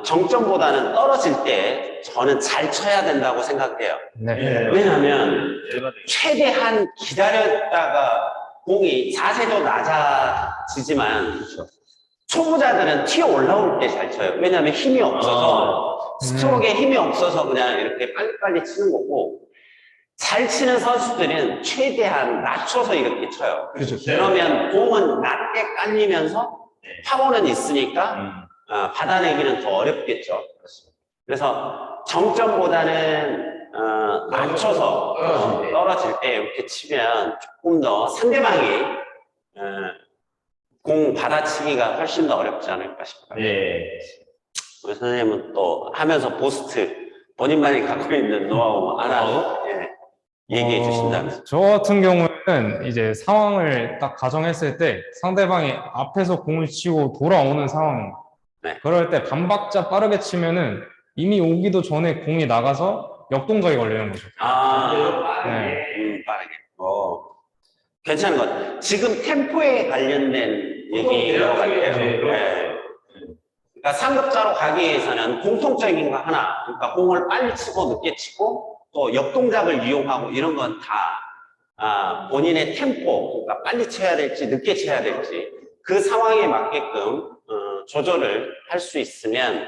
S1: 정점보다는 떨어질 때 저는 잘 쳐야 된다고 생각해요.
S3: 네.
S1: 왜냐하면 최대한 기다렸다가 공이 자세도 낮아지지만 초보자들은 튀어 올라올 때 잘 쳐요. 왜냐하면 힘이 없어서 스트로크에 힘이 없어서 그냥 이렇게 빨리빨리 치는 거고 잘 치는 선수들은 최대한 낮춰서 이렇게 쳐요.
S2: 그렇죠.
S1: 그러면 공은 낮게 깔리면서 파워는 있으니까 받아내기는 더 어렵겠죠. 그래서 정점보다는 낮춰서 떨어질 때 이렇게 치면 조금 더 상대방이 공 받아치기가 훨씬 더 어렵지 않을까 싶어요.
S2: 네.
S1: 우리 선생님은 또 하면서 보스트 본인만이 갖고 있는 노하우 하나 얘기해 주신다면.
S3: 저 같은 경우에는 이제 상황을 딱 가정했을 때 상대방이 앞에서 공을 치고 돌아오는 상황.
S1: 네.
S3: 그럴 때 반박자 빠르게 치면은 이미 오기도 전에 공이 나가서 역동작이 걸리는 거죠. 네.
S1: 빠르게. 괜찮은 것. 지금 템포에 관련된 얘기인 것 같아요. 네. 그러니까 상급자로 가기 위해서는 공통적인 거 하나. 그러니까 공을 빨리 치고 늦게 치고 또 역동작을 이용하고 이런 건 다 본인의 템포, 그러니까 빨리 쳐야 될지 늦게 쳐야 될지 그 상황에 맞게끔 조절을 할 수 있으면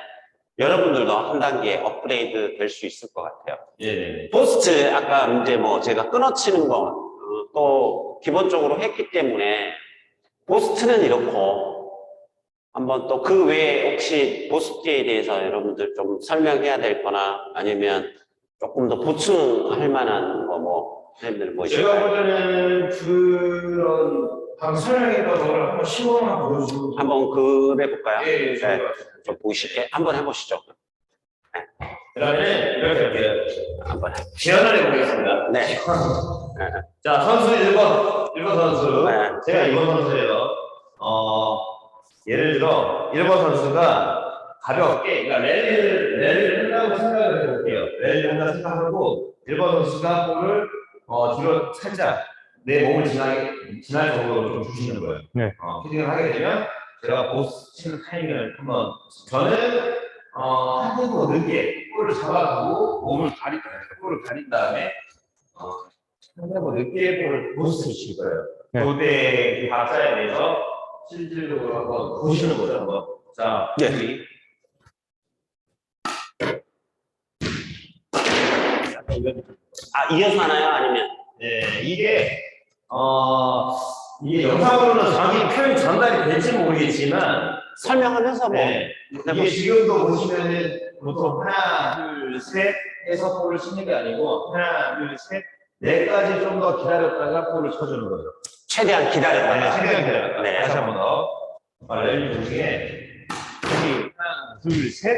S1: 여러분들도 한 단계 업그레이드 될 수 있을 것 같아요.
S2: 예.
S1: 보스트 아까 이제 뭐 제가 끊어치는 거 또 기본적으로 했기 때문에 보스트는 이렇고 한번 또 그 외에 혹시 보스트에 대해서 여러분들 좀 설명해야 될 거나 아니면 조금 더 보충할 만한 거 뭐 선생님들 뭐
S2: 제가
S1: 있을까요?
S2: 볼 때는 그런 방금 설명했던 거를 한번 시범만 보여주고.
S1: 한번 그 해볼까요?
S2: 예, 좋을
S1: 네.
S2: 것 같아요.
S1: 좀 보기 쉽게 한번 해보시죠.
S2: 그러면 이렇게 할게요.
S1: 한번 해.
S2: 지원을 해보겠습니다.
S1: 네.
S2: 자, 선수 1번 선수.
S1: 네.
S2: 제가 2번 선수예요. 예를 들어, 1번 선수가 가볍게, 그러니까 랠리를 한다고 생각을 해볼게요. 랠리를 한다고 생각하고, 1번 선수가 볼을, 뒤로 살짝, 내 몸을 지날 정도로 좀 주시는 거예요.
S3: 네.
S2: 피딩을 하게 되면, 제가 보스 치는 타이밍을 한번, 저는, 한 템포 늦게 볼을 잡아가고, 볼을 가린 다음에, 한 템포 늦게 볼을 보스를 칠 거예요.
S3: 네.
S2: 그때 그 박자에 대해서 실질적으로 한번 보시는 거죠, 한번. 자,
S1: 네.
S2: 여기.
S1: 아, 이어서 하나요? 아니면?
S2: 네, 이게 영상으로는 정확히 표현 전달이 될지 모르겠지만,
S1: 설명하면서 뭐.
S2: 네, 이게 지금도 보시면은 보통 하나, 둘, 셋 해서 볼을 치는 게 아니고 하나, 둘, 셋, 넷까지 좀 더 기다렸다가 볼을 쳐주는 거죠.
S1: 최대한 기다렸다가.
S2: 최대한 기다렸다.
S1: 네.
S2: 다시 한 번 더. 랠리 중에 여기 하나, 둘, 셋.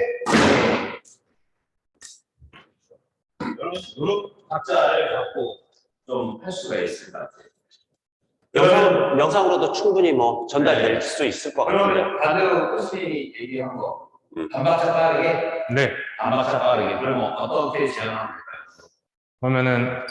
S2: 이런 식으로 박자를 갖고 좀 할 수가 있을 것 같아요.
S1: 영상으로도 충분히 뭐 전달될 수 있을 것 같아요.
S2: 그러면 반대로 코스님이 얘기한 거
S1: 음.
S2: 반박자 빠르게,
S3: 네.
S2: 반박자 빠르게. 그러면 어떻게 제안하면 될까요?
S3: 그러면은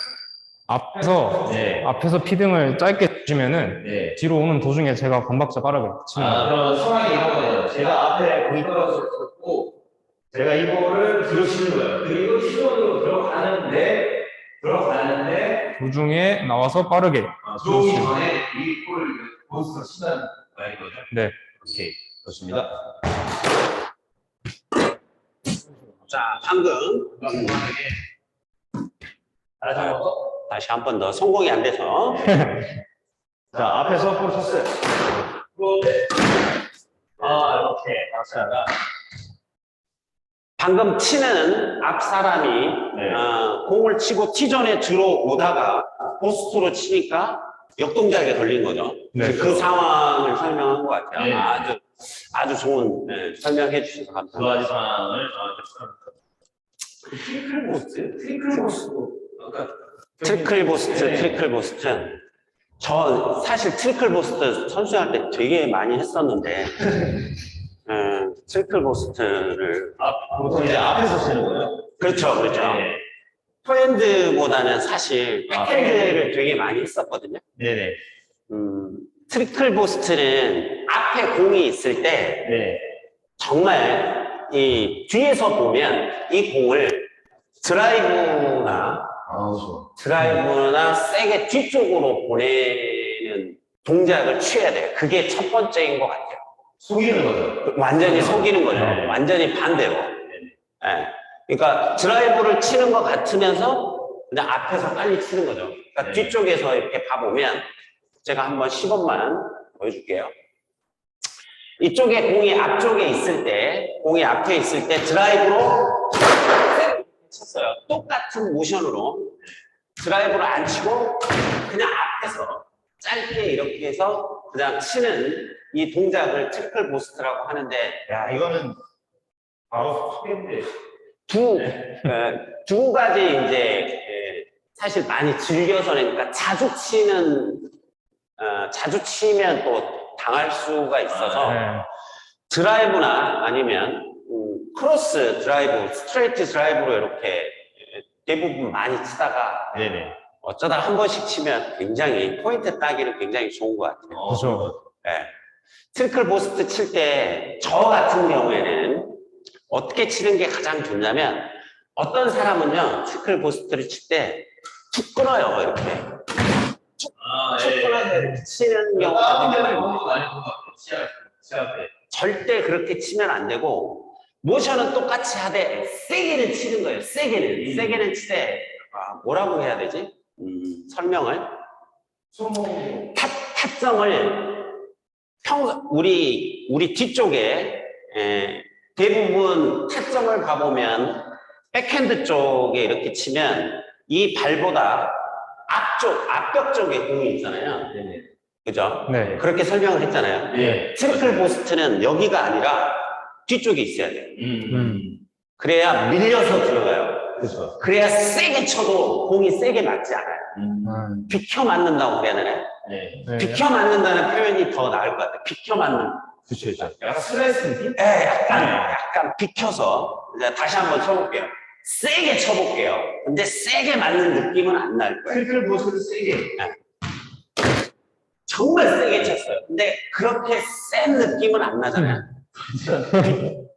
S2: 네.
S3: 앞에서 피딩을 짧게 주시면은
S2: 네.
S3: 뒤로 오는 도중에 제가 반박자 빠르게 치는 거예요.
S2: 그럼 상황이 이런 거예요. 제가 앞에 공이 떨어졌고, 제가 이 볼을 뒤로 치는 거예요. 그리고 시선으로 들어가는데,
S3: 도중에 나와서 빠르게.
S2: 들어오기 전에 이 볼을 보스로 친다는 거예요, 이거죠?
S3: 네.
S2: 오케이. 좋습니다.
S1: 자, 방금 다시 한 번 더 성공이 안 돼서.
S2: 자, 앞에서 볼 쳤어요. 이렇게 박자가.
S1: 방금 치는 앞 사람이
S2: 네.
S1: 공을 치고 티존에 들어오다가 포스트로 치니까 역동작에 걸린 거죠.
S3: 네.
S1: 그 상황을 설명한 것 같아요.
S2: 네.
S1: 아주 좋은 설명해 주셔서
S2: 두
S1: 감사합니다.
S2: 가지 상황을 트리클 보스.
S1: 트리클 보스트, 트리클 보스트. 저 사실 트리클 보스트 선수할 때 되게 많이 했었는데 트리클 보스트를
S2: 보통 이제 앞에서 치는 거예요.
S1: 그렇죠.
S2: 네.
S1: 포핸드보다는 사실
S2: 아,
S1: 백핸드를 되게 많이 했었거든요.
S2: 네네.
S1: 트리클 보스트는 앞에 공이 있을 때
S2: 네.
S1: 정말 이 뒤에서 보면 이 공을 드라이브나 세게 뒤쪽으로 보내는 동작을 취해야 돼요. 그게 첫 번째인 것 같아요.
S2: 속이는 거죠.
S1: 완전히 속이는 거죠.
S2: 네.
S1: 완전히 반대로. 네. 그러니까 드라이브를 치는 것 같으면서 그냥 앞에서 빨리 치는 거죠. 그러니까
S2: 네.
S1: 뒤쪽에서 이렇게 봐보면 제가 한번 시범만 보여줄게요. 이쪽에 공이 앞쪽에 있을 때, 공이 앞에 있을 때 드라이브로 쳤어요. 똑같은 모션으로 드라이브를 안 치고 그냥 앞에서 짧게 이렇게 해서 그냥 치는 이 동작을 트리클 보스트라고 하는데,
S2: 야, 이거는 바로 속이는데.
S1: 두 가지 이제 사실 많이 즐겨서 그러니까 자주 치면 또 당할 수가 있어서
S3: 네.
S1: 드라이브나 아니면 크로스 드라이브, 스트레이트 드라이브로 이렇게 대부분 많이 치다가
S2: 네네.
S1: 어쩌다 한 번씩 치면 굉장히 포인트 따기는 굉장히 좋은 것 같아요.
S3: 그렇죠.
S1: 네. 트리클 보스트 칠 때 저 같은 경우에는 어떻게 치는 게 가장 좋냐면 어떤 사람은요 트리클 보스트를 칠 때 툭 끊어요 이렇게 툭 끊어서 이렇게 치는 경우가 되게 많아요.
S2: 시합 때.
S1: 절대 그렇게 치면 안 되고 모션은 똑같이 하되 세게는 치는 거예요. 세게는 치되 뭐라고 해야 되지? 설명을 타점을 우리 뒤쪽에 대부분 타점을 봐보면 백핸드 쪽에 이렇게 치면 이 발보다 앞벽 쪽에 공이 있잖아요. 그죠?
S3: 네.
S1: 그렇게 설명을 했잖아요.
S2: 예.
S1: 트리플 보스트는 여기가 아니라 뒤쪽에 있어야 돼요.
S3: 음.
S1: 그래야 밀려서 들어가요.
S2: 그렇죠.
S1: 그래야 세게 쳐도 공이 세게 맞지 않아요. 비켜 맞는다고 그래야 되나요?
S2: 네.
S3: 네.
S1: 비켜 맞는다는 표현이 더 나을 것 같아요. 비켜 맞는.
S2: 그렇죠. 약간 슬라이스 느낌?
S1: 예, 약간 비켜서. 이제 다시 한번 쳐볼게요. 세게 쳐볼게요. 근데 세게 맞는 느낌은 안 날 거예요.
S2: 트리플 보스도 세게.
S1: 정말 세게 쳤어요. 근데 그렇게 센 느낌은 안 나잖아요.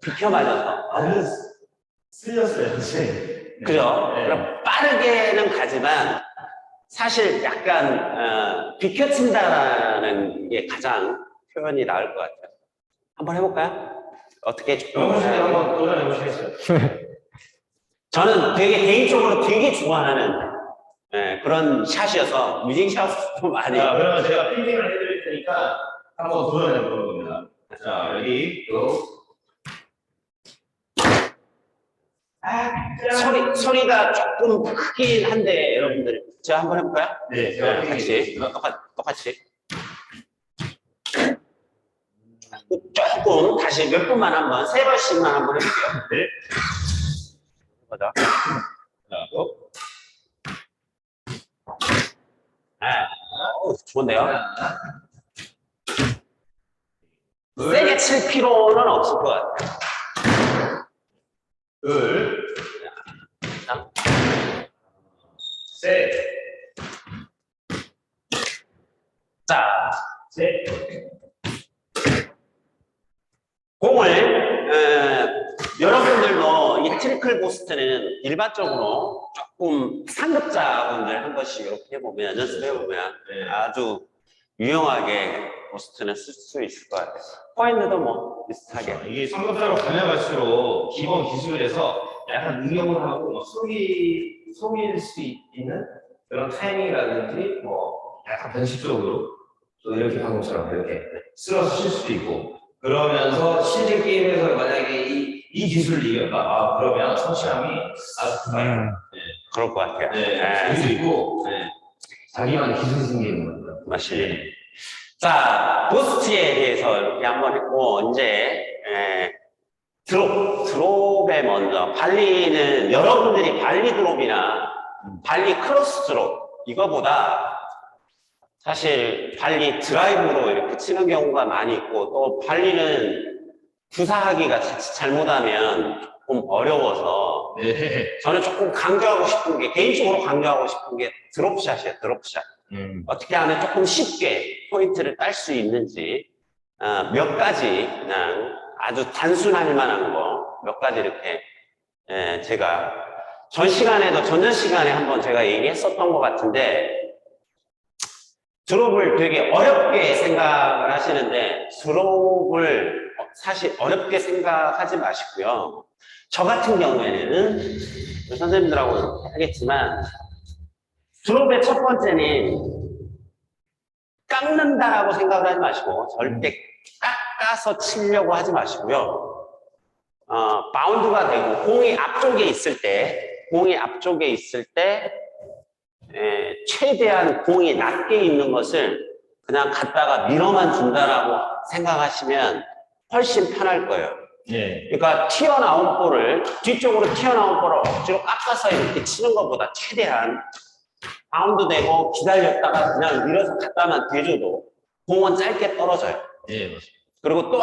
S1: 비켜 맞아서.
S2: 완전 쓸렸어요. 네.
S1: 그죠?
S2: 네.
S1: 그럼 빠르게는 가지만 사실 약간 비켜친다라는 게 가장 표현이 나을 것 같아요. 한번 해볼까요? 어떻게?
S2: 영훈 씨 한번 도전해 보시겠어요?
S1: 저는 되게 개인적으로 되게 좋아하는 그런 샷이어서 뮤직샷도 많이.
S2: 자, 그러면 제가 필딩을 해드릴 테니까 한번 도전해 보는 겁니다. 자, 여기 또.
S1: 소리가 조금 크긴 한데 여러분들 제가 한번 해볼까요?
S2: 네, 제가
S1: 같이
S2: 필딩.
S1: 똑같이 조금 다시 몇 분만 한번 3번씩만 한번 해볼게요.
S2: 네.
S1: 보자.
S2: 자, 또.
S1: 좋은데요? 세게 칠 필요는 없을 것 같아요.
S2: 둘.
S1: 자.
S2: 셋.
S1: 자,
S2: 셋.
S1: 공을 여러분들도 이 트리클 보스트는 일반적으로 조금 상급자분들 한 번씩 이렇게 해보면 연습해보면
S2: 네.
S1: 아주 유용하게 보스트는 쓸 수 있을 것 같아요. 포인트도 뭐 비슷하게.
S2: 이게 상급자로 가면 갈수록 기본 기술에서 약간 응용을 하고 뭐 속일 수 있는 그런 타이밍이라든지 뭐 약간 변식적으로 또 이렇게 방금처럼 이렇게 쓸어서 칠 수도 있고 그러면서 실제 게임에서 만약에 이 기술을 이겼다 그러면 성취감이 아주 크다.
S1: 그럴 것 같아요.
S2: 네, 재미도 있고 자기만의 기술이 생기는 겁니다.
S1: 맞습니다. 자, 보스트에 대해서 이렇게 한번 했고, 이제, 드롭에 먼저. 발리는 여러분들이 발리 드롭이나 발리 크로스 드롭, 이거보다 사실 발리 드라이브로 이렇게 치는 경우가 많이 있고, 또 발리는 구사하기가 자칫 잘못하면 조금 어려워서,
S2: 네.
S1: 저는 조금 강조하고 싶은 게, 개인적으로 강조하고 싶은 게 드롭샷이에요, 드롭샷. 어떻게 하면 조금 쉽게 포인트를 딸 수 있는지 몇 가지 그냥 아주 단순할 만한 거 몇 가지 이렇게 제가 전 시간에 한번 제가 얘기했었던 것 같은데 드롭을 되게 어렵게 생각을 하시는데 드롭을 사실 어렵게 생각하지 마시고요. 저 같은 경우에는 선생님들하고 하겠지만 드롭의 첫 번째는 깎는다라고 생각을 하지 마시고 절대 깎아서 치려고 하지 마시고요. 바운드가 되고 공이 앞쪽에 있을 때 최대한 공이 낮게 있는 것을 그냥 갖다가 밀어만 준다라고 생각하시면 훨씬 편할 거예요.
S2: 네.
S1: 그러니까 뒤쪽으로 튀어나온 볼을 억지로 깎아서 이렇게 치는 것보다 최대한 바운드 되고 기다렸다가 그냥 밀어서 갖다만 대줘도 공은 짧게 떨어져요.
S2: 네, 맞습니다.
S1: 그리고 또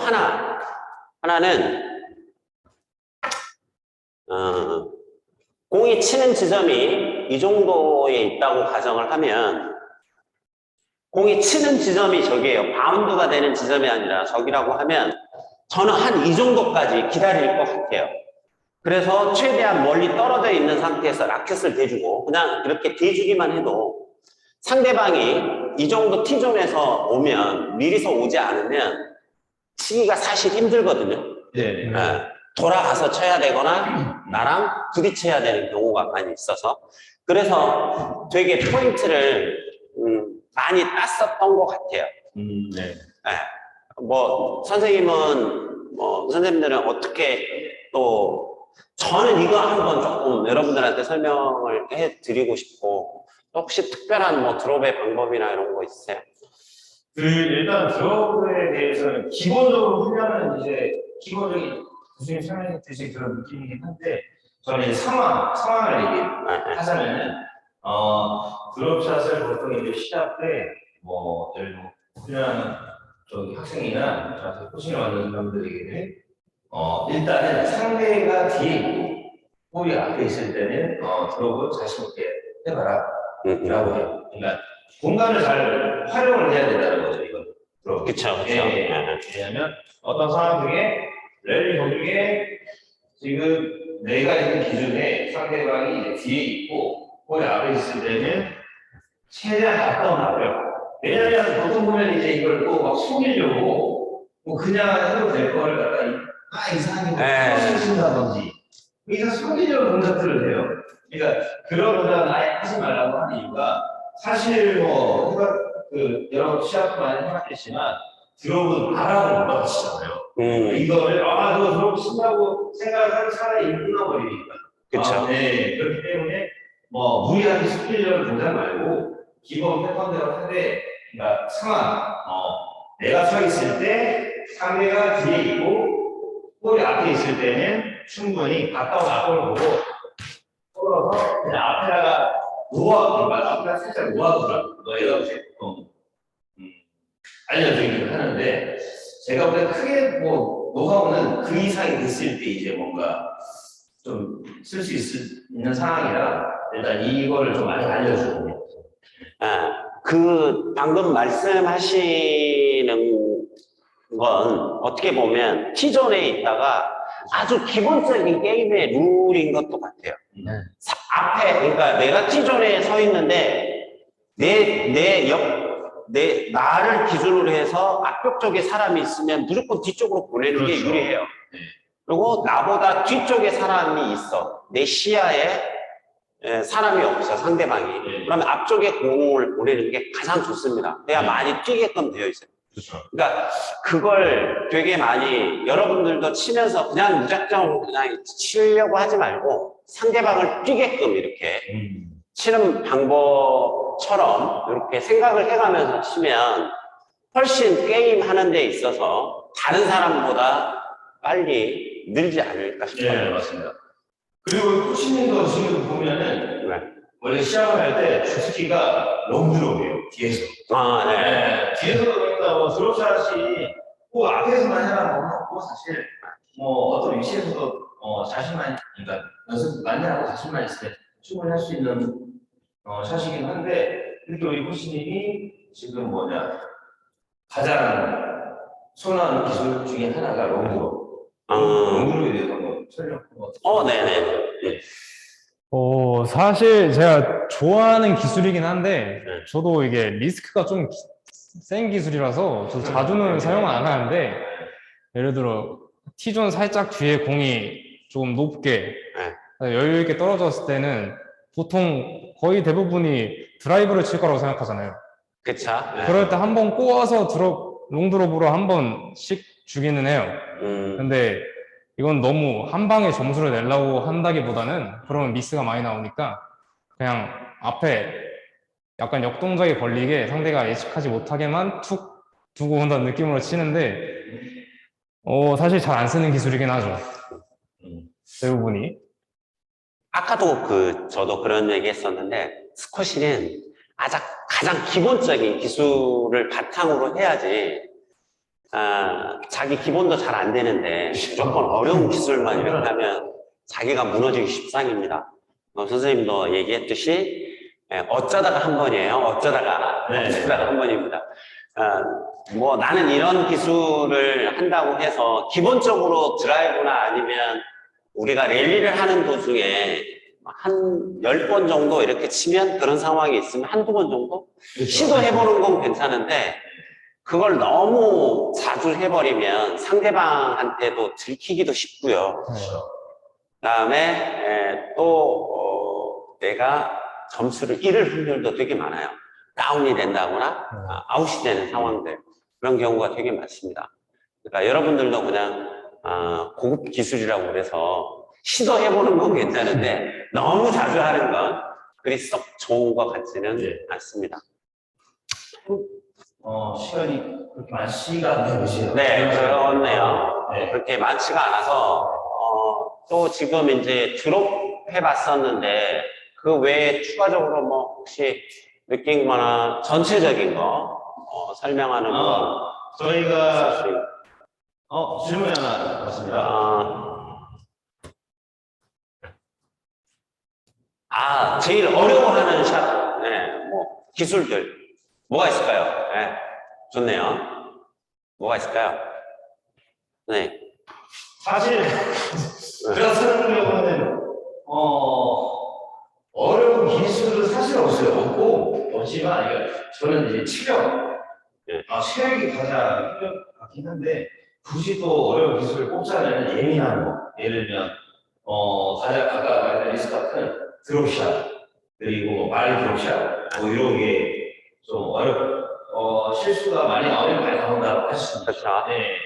S1: 하나는 공이 치는 지점이 이 정도에 있다고 가정을 하면 공이 치는 지점이 저기예요. 바운드가 되는 지점이 아니라 저기라고 하면 저는 한 이 정도까지 기다릴 것 같아요. 그래서 최대한 멀리 떨어져 있는 상태에서 라켓을 대주고 그냥 이렇게 대주기만 해도 상대방이 이 정도 T존에서 오면 미리서 오지 않으면 치기가 사실 힘들거든요.
S2: 네.
S1: 돌아가서 쳐야 되거나 나랑 부딪혀야 되는 경우가 많이 있어서 그래서 되게 포인트를 많이 땄었던 것 같아요.
S2: 네.
S1: 뭐 선생님들은 어떻게 또 저는 이거 한번 조금 여러분들한테 설명을 해드리고 싶고 혹시 특별한 뭐 드롭의 방법이나 이런 거 있으세요?
S2: 일단 드러브에 대해서는 기본적으로 훈련은 이제 기본적인 교수님 설명했듯이 그런 느낌이긴 한데 저는 이제 상황을 얘기하자면은 드롭샷을 보통 이제 시작 때 뭐 예를 들어 훈련하는 저기 학생이나 저한테 코칭을 받는 사람들에게는 일단은 상대가 뒤에 있고 볼이 앞에 있을 때는 드롭을 자신 있게 해봐라 라고 해요. 그러니까 공간을 잘 활용을 해야 된다는 거죠, 이건.
S1: 그쵸.
S2: 왜냐면 어떤 상황 중에 랠리 도중에 지금 내가 있는 기준에 상대방이 이제 뒤에 있고 볼이 앞에 있을 때는 최대한 가까운 앞을. 왜냐면 보통 보면 이제 이걸 또 막 속이려고 뭐 그냥 해도 될 거를 갖다 이상하게 쓰신다든지 이상 속이려고 동작들을 해요. 그러니까 그런 동작은 아예 하지 말라고 하는 이유가 사실 뭐 여러분 시합도 많이 해봤겠지만 드롭은 알아도 못 받으시잖아요. 이거를 너 드롭 친다고 생각하는 사람이 끊어버리니까.
S1: 그쵸.
S2: 네, 그렇기 때문에 뭐 무리하게 속이려는 동작 말고 기본 패턴대로 하되 그러니까 상황 내가 서 있을 때 상대가 뒤에 있고 볼이 앞에 있을 때는 충분히 가까운 앞을 보고 걸어서 그냥 앞에다가 그러니까 앞에다 살짝 놓아두라고 너희가 보통 알려주기는 하는데 제가 볼 때 크게 뭐 노하우는 그 이상이 됐을 때 이제 뭔가 좀 쓸 수 있는 상황이라 일단 이거를 좀 많이 알려주는 거예요.
S1: 방금 말씀하시는 건 어떻게 보면 T존에 있다가 아주 기본적인 게임의 룰인 것도 같아요. 앞에, 그러니까 내가 T존에 서 있는데 나를 기준으로 해서 앞벽 쪽에 사람이 있으면 무조건 뒤쪽으로 보내는 게 유리해요. 그리고 나보다 뒤쪽에 사람이 있어. 내 시야에 사람이 없어, 상대방이. 그러면 앞쪽에 공을 보내는 게 가장 좋습니다. 내가 많이 뛰게끔 되어 있어요. 그러니까 그걸 되게 많이 여러분들도 치면서 그냥 무작정 그냥 치려고 하지 말고 상대방을 뛰게끔 이렇게 치는 방법처럼 이렇게 생각을 해가면서 치면 훨씬 게임 하는 데 있어서 다른 사람보다 빨리 늘지 않을까 싶어요.
S2: 네, 맞습니다. 그리고 코치님도 지금 보면은 원래 시합을 할 때 주스키가 롱드롭이에요, 뒤에서. 뒤에서도 그러니까 뭐 드롭샷이 꼭 앞에서만 해라는 건 없고 사실 뭐 어떤 위치에서도 자신만 그러니까 연습 많이 하고 자신만 있을 때 충분히 할 수 있는 샷이긴 한데 근데 우리 코치님이 지금 가장 선호하는 기술 중에 하나가 롱드롭. 롱드롭에 대해서 한번 설명 한번.
S1: 네네.
S3: 사실 제가 좋아하는 기술이긴 한데 저도 이게 리스크가 좀 센 기술이라서 저 자주는 사용 안 하는데 예를 들어 T존 살짝 뒤에 공이 조금 높게 여유 있게 떨어졌을 때는 보통 거의 대부분이 드라이브를 칠 거라고 생각하잖아요.
S1: 그쵸.
S3: 그럴 때 한 번 꼬아서 롱드롭으로 한 번씩 주기는 해요. 근데 이건 너무 한 방에 점수를 내려고 한다기보다는 그러면 미스가 많이 나오니까 그냥 앞에 약간 역동작에 걸리게 상대가 예측하지 못하게만 툭 두고 온다는 느낌으로 치는데 사실 잘 안 쓰는 기술이긴 하죠. 대부분이.
S1: 아까도 저도 그런 얘기 했었는데 스쿼시는 가장 기본적인 기술을 바탕으로 해야지 자기 기본도 잘 안 되는데 무조건 어려운 기술만 이렇게 하면 자기가 무너지기 십상입니다. 선생님도 얘기했듯이 어쩌다가 한 번이에요. 어쩌다가 한 번입니다. 뭐 나는 이런 기술을 한다고 해서 기본적으로 드라이브나 아니면 우리가 랠리를 하는 도중에 한 10번 정도 이렇게 치면 그런 상황이 있으면 한두 번 정도 시도해보는 건 괜찮은데 그걸 너무 자주 해버리면 상대방한테도 들키기도 쉽고요. 그다음에 또 내가 점수를 잃을 확률도 되게 많아요. 다운이 된다거나 아웃이 되는 상황들 그런 경우가 되게 많습니다. 그러니까 여러분들도 그냥 고급 기술이라고 그래서 시도해보는 건 괜찮은데 너무 자주 하는 건 그리 썩 좋은 것 같지는 않습니다.
S2: 시간이 그렇게 많지가 않네요. 그치?
S1: 네, 그렇네요.
S2: 네.
S1: 그렇게 많지가 않아서, 또 지금 이제 드롭해봤었는데, 그 외에 추가적으로 뭐 혹시 느낀 거나 전체적인 거, 설명하는 거.
S2: 저희가 질문이 하나 왔습니다.
S1: 제일 어려워하는 샷, 네, 뭐, 기술들, 뭐가 있을까요? 네, 좋네요. 뭐가 있을까요? 네.
S2: 사실 제가 생각해보면 어려운 기술은 사실 없지만 저는 이제 체력,
S1: 네.
S2: 체력이 가장 힘든 것 같긴 한데 굳이 또 어려운 기술을 꼽자면 예민한 거, 예를 들면 가장 아까 말했던 리스타트는 드롭샷 그리고 말 드롭샷 뭐 이런 게 좀 실수가 많이 나온다고 할 수 있죠.
S1: 그렇죠.
S2: 네.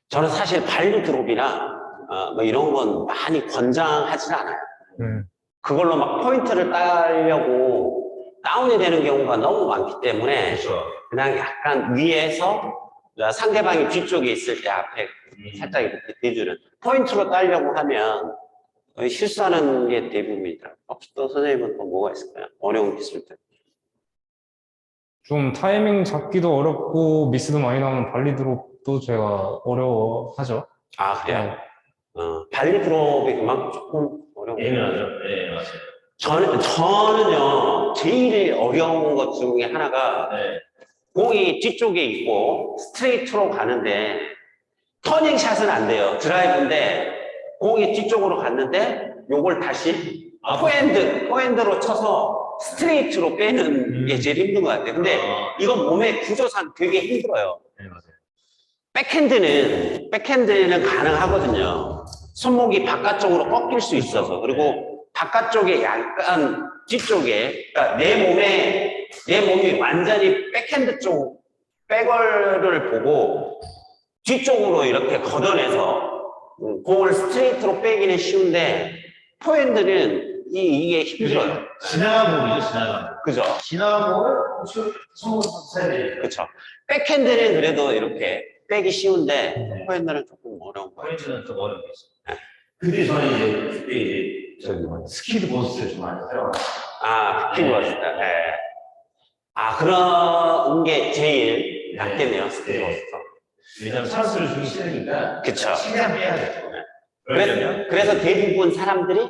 S1: 저는 사실 발리 드롭이나 뭐 이런 건 많이 권장하지 않아요. 그걸로 막 포인트를 따려고 다운이 되는 경우가 너무 많기 때문에
S2: 그렇죠.
S1: 그냥 약간 위에서 상대방이 뒤쪽에 있을 때 앞에 살짝 이렇게 대주는 포인트로 따려고 하면 거의 실수하는 게 대부분이더라고요. 혹시 또 선생님은 또 뭐가 있을까요? 어려운 기술들.
S3: 좀 타이밍 잡기도 어렵고 미스도 많이 나오는 발리 드롭도 제가 어려워하죠.
S1: 그래요? 발리 드롭이 그만큼 조금 어려운 거예요.
S2: 예민하죠. 네, 맞아요.
S1: 저는요, 제일 어려운 것 중에 하나가
S2: 네.
S1: 공이 뒤쪽에 있고 스트레이트로 가는데 터닝 샷은 안 돼요. 드라이브인데 공이 뒤쪽으로 갔는데 요걸 다시 포핸드로 쳐서 스트레이트로 빼는 게 제일 힘든 것 같아요. 근데 이건 몸의 구조상 되게 힘들어요.
S2: 네, 맞아요.
S1: 백핸드는 가능하거든요. 손목이 바깥쪽으로 꺾일 수 있어서. 그리고 바깥쪽에 약간 뒤쪽에, 그러니까 내 몸이 완전히 백핸드 쪽, 백월을 보고 뒤쪽으로 이렇게 걷어내서 공을 스트레이트로 빼기는 쉬운데, 포핸드는 이게 힘들어요.
S2: 지나간 몸이죠, 지나간 몸.
S1: 그죠?
S2: 지나간 몸을 손으로 써야 돼요.
S1: 그쵸. 백핸드는 그래도 이렇게 빼기 쉬운데, 포핸드는 조금 어려운 거예요.
S2: 포인트는 좀 어려운 게 있어요. 근데 저는 그때 스키드 버스를 좀 많이 사용해요.
S1: 스키드 버스다. 네. 그런 게 제일 낫겠네요, 스키드
S2: 네.
S1: 버스.
S2: 왜냐면 찬스를 주기 싫으니까.
S1: 그쵸.
S2: 최대한 빼야 돼요. 그러려면.
S1: 그래서 대부분 사람들이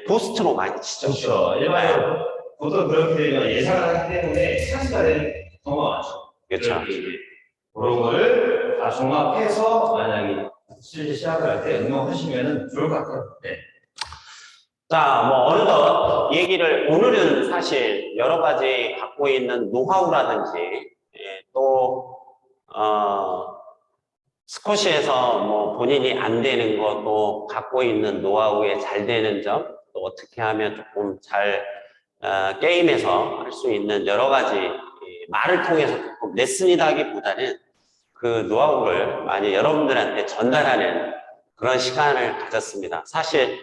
S1: 보스트로 많이 치죠.
S2: 그렇죠. 일반적으로 보통 그렇게 되면 예상을 하기 때문에 찬스가 되는 경우가 많죠.
S1: 그렇죠.
S2: 그렇게 이제 그런 거를 다 종합해서 만약에 실제 시합을 할 때 응용하시면 좋을 것 같아요. 네.
S1: 자, 뭐 어느덧 오늘은 사실 여러 가지 갖고 있는 노하우라든지 또 스쿼시에서 뭐 본인이 안 되는 거, 또 갖고 있는 노하우에 잘 되는 점, 또 어떻게 하면 조금 잘 게임에서 할 수 있는 여러 가지 말을 통해서 조금 레슨이라기보다는 그 노하우를 많이 여러분들한테 전달하는 그런 시간을 가졌습니다. 사실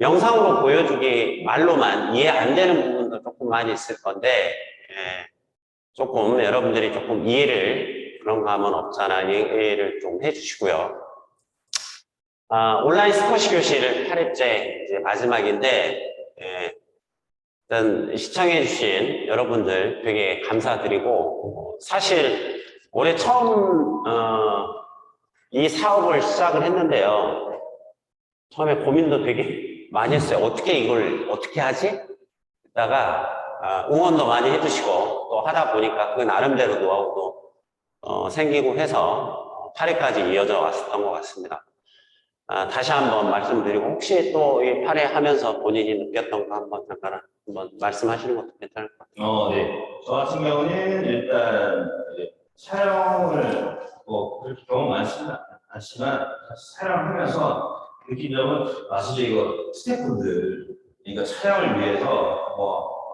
S1: 영상으로 보여주기 말로만 이해 안 되는 부분도 조금 많이 있을 건데 조금 여러분들이 조금 그런 거 하면 없잖아 이해를 좀 해주시고요. 온라인 스쿼시 교실 8회째 이제 마지막인데 일단 시청해주신 여러분들 되게 감사드리고 사실 올해 처음 이 사업을 시작을 했는데요. 처음에 고민도 되게 많이 했어요. 이걸 어떻게 하지? 그러다가 응원도 많이 해주시고 또 하다 보니까 그 나름대로 노하우도 생기고 해서 8회까지 이어져 왔었던 것 같습니다. 다시 한번 말씀드리고 혹시 또 이 8회 하면서 본인이 느꼈던 거 잠깐 말씀하시는 것도 괜찮을 것 같아요.
S2: 네. 저 같은 경우는 일단 촬영을 그렇게 경험 많지는 않지만 촬영하면서 느낀 점은 사실 이거 스태프분들 그러니까 촬영을 위해서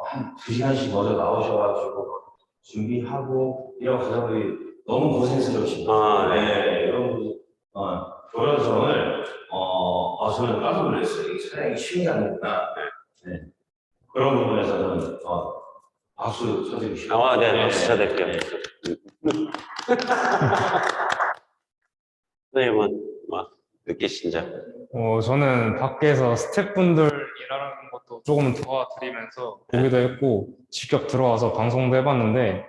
S2: 한 2시간씩 먼저 나오셔가지고 준비하고 이런 과정들이 너무 고생스러우십니다. 네. 그런 점을 저는 깜짝 놀랐어요. 이 촬영이 쉬운 게 아니구나. 네. 그런 부분에서는 박수 쳐주시죠.
S1: 네, 박수 쳐드릴게요. 선생님은 뭐 느끼신 점?
S3: 저는 밖에서 스태프분들 일하는 것도 조금 도와드리면서 보기도 했고, 직접 들어와서 방송도 해봤는데,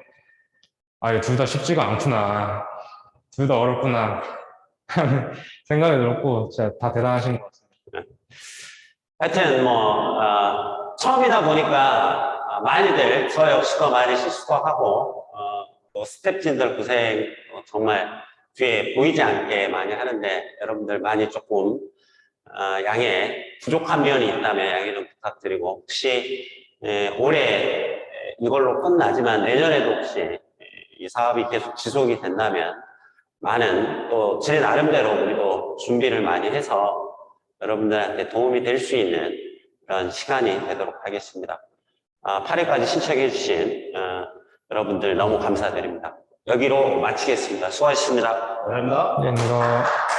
S3: 둘 다 쉽지가 않구나. 둘 다 어렵구나. 하는 생각이 들었고, 진짜 다 대단하신 것 같습니다.
S1: 하여튼 처음이다 보니까 많이들 저 역시도 많이 실수도 하고 또 스태프진들 고생 정말 뒤에 보이지 않게 많이 하는데 여러분들 많이 조금 양해 부족한 면이 있다면 양해 좀 부탁드리고 혹시 올해 이걸로 끝나지만 내년에도 혹시 이 사업이 계속 지속이 된다면 많은 또 제 나름대로 우리도 준비를 많이 해서 여러분들한테 도움이 될 수 있는 그런 시간이 되도록 하겠습니다. 8회까지 신청해 주신 여러분들 너무 감사드립니다. 여기로 마치겠습니다. 수고하셨습니다.
S2: 감사합니다.
S3: 감사합니다.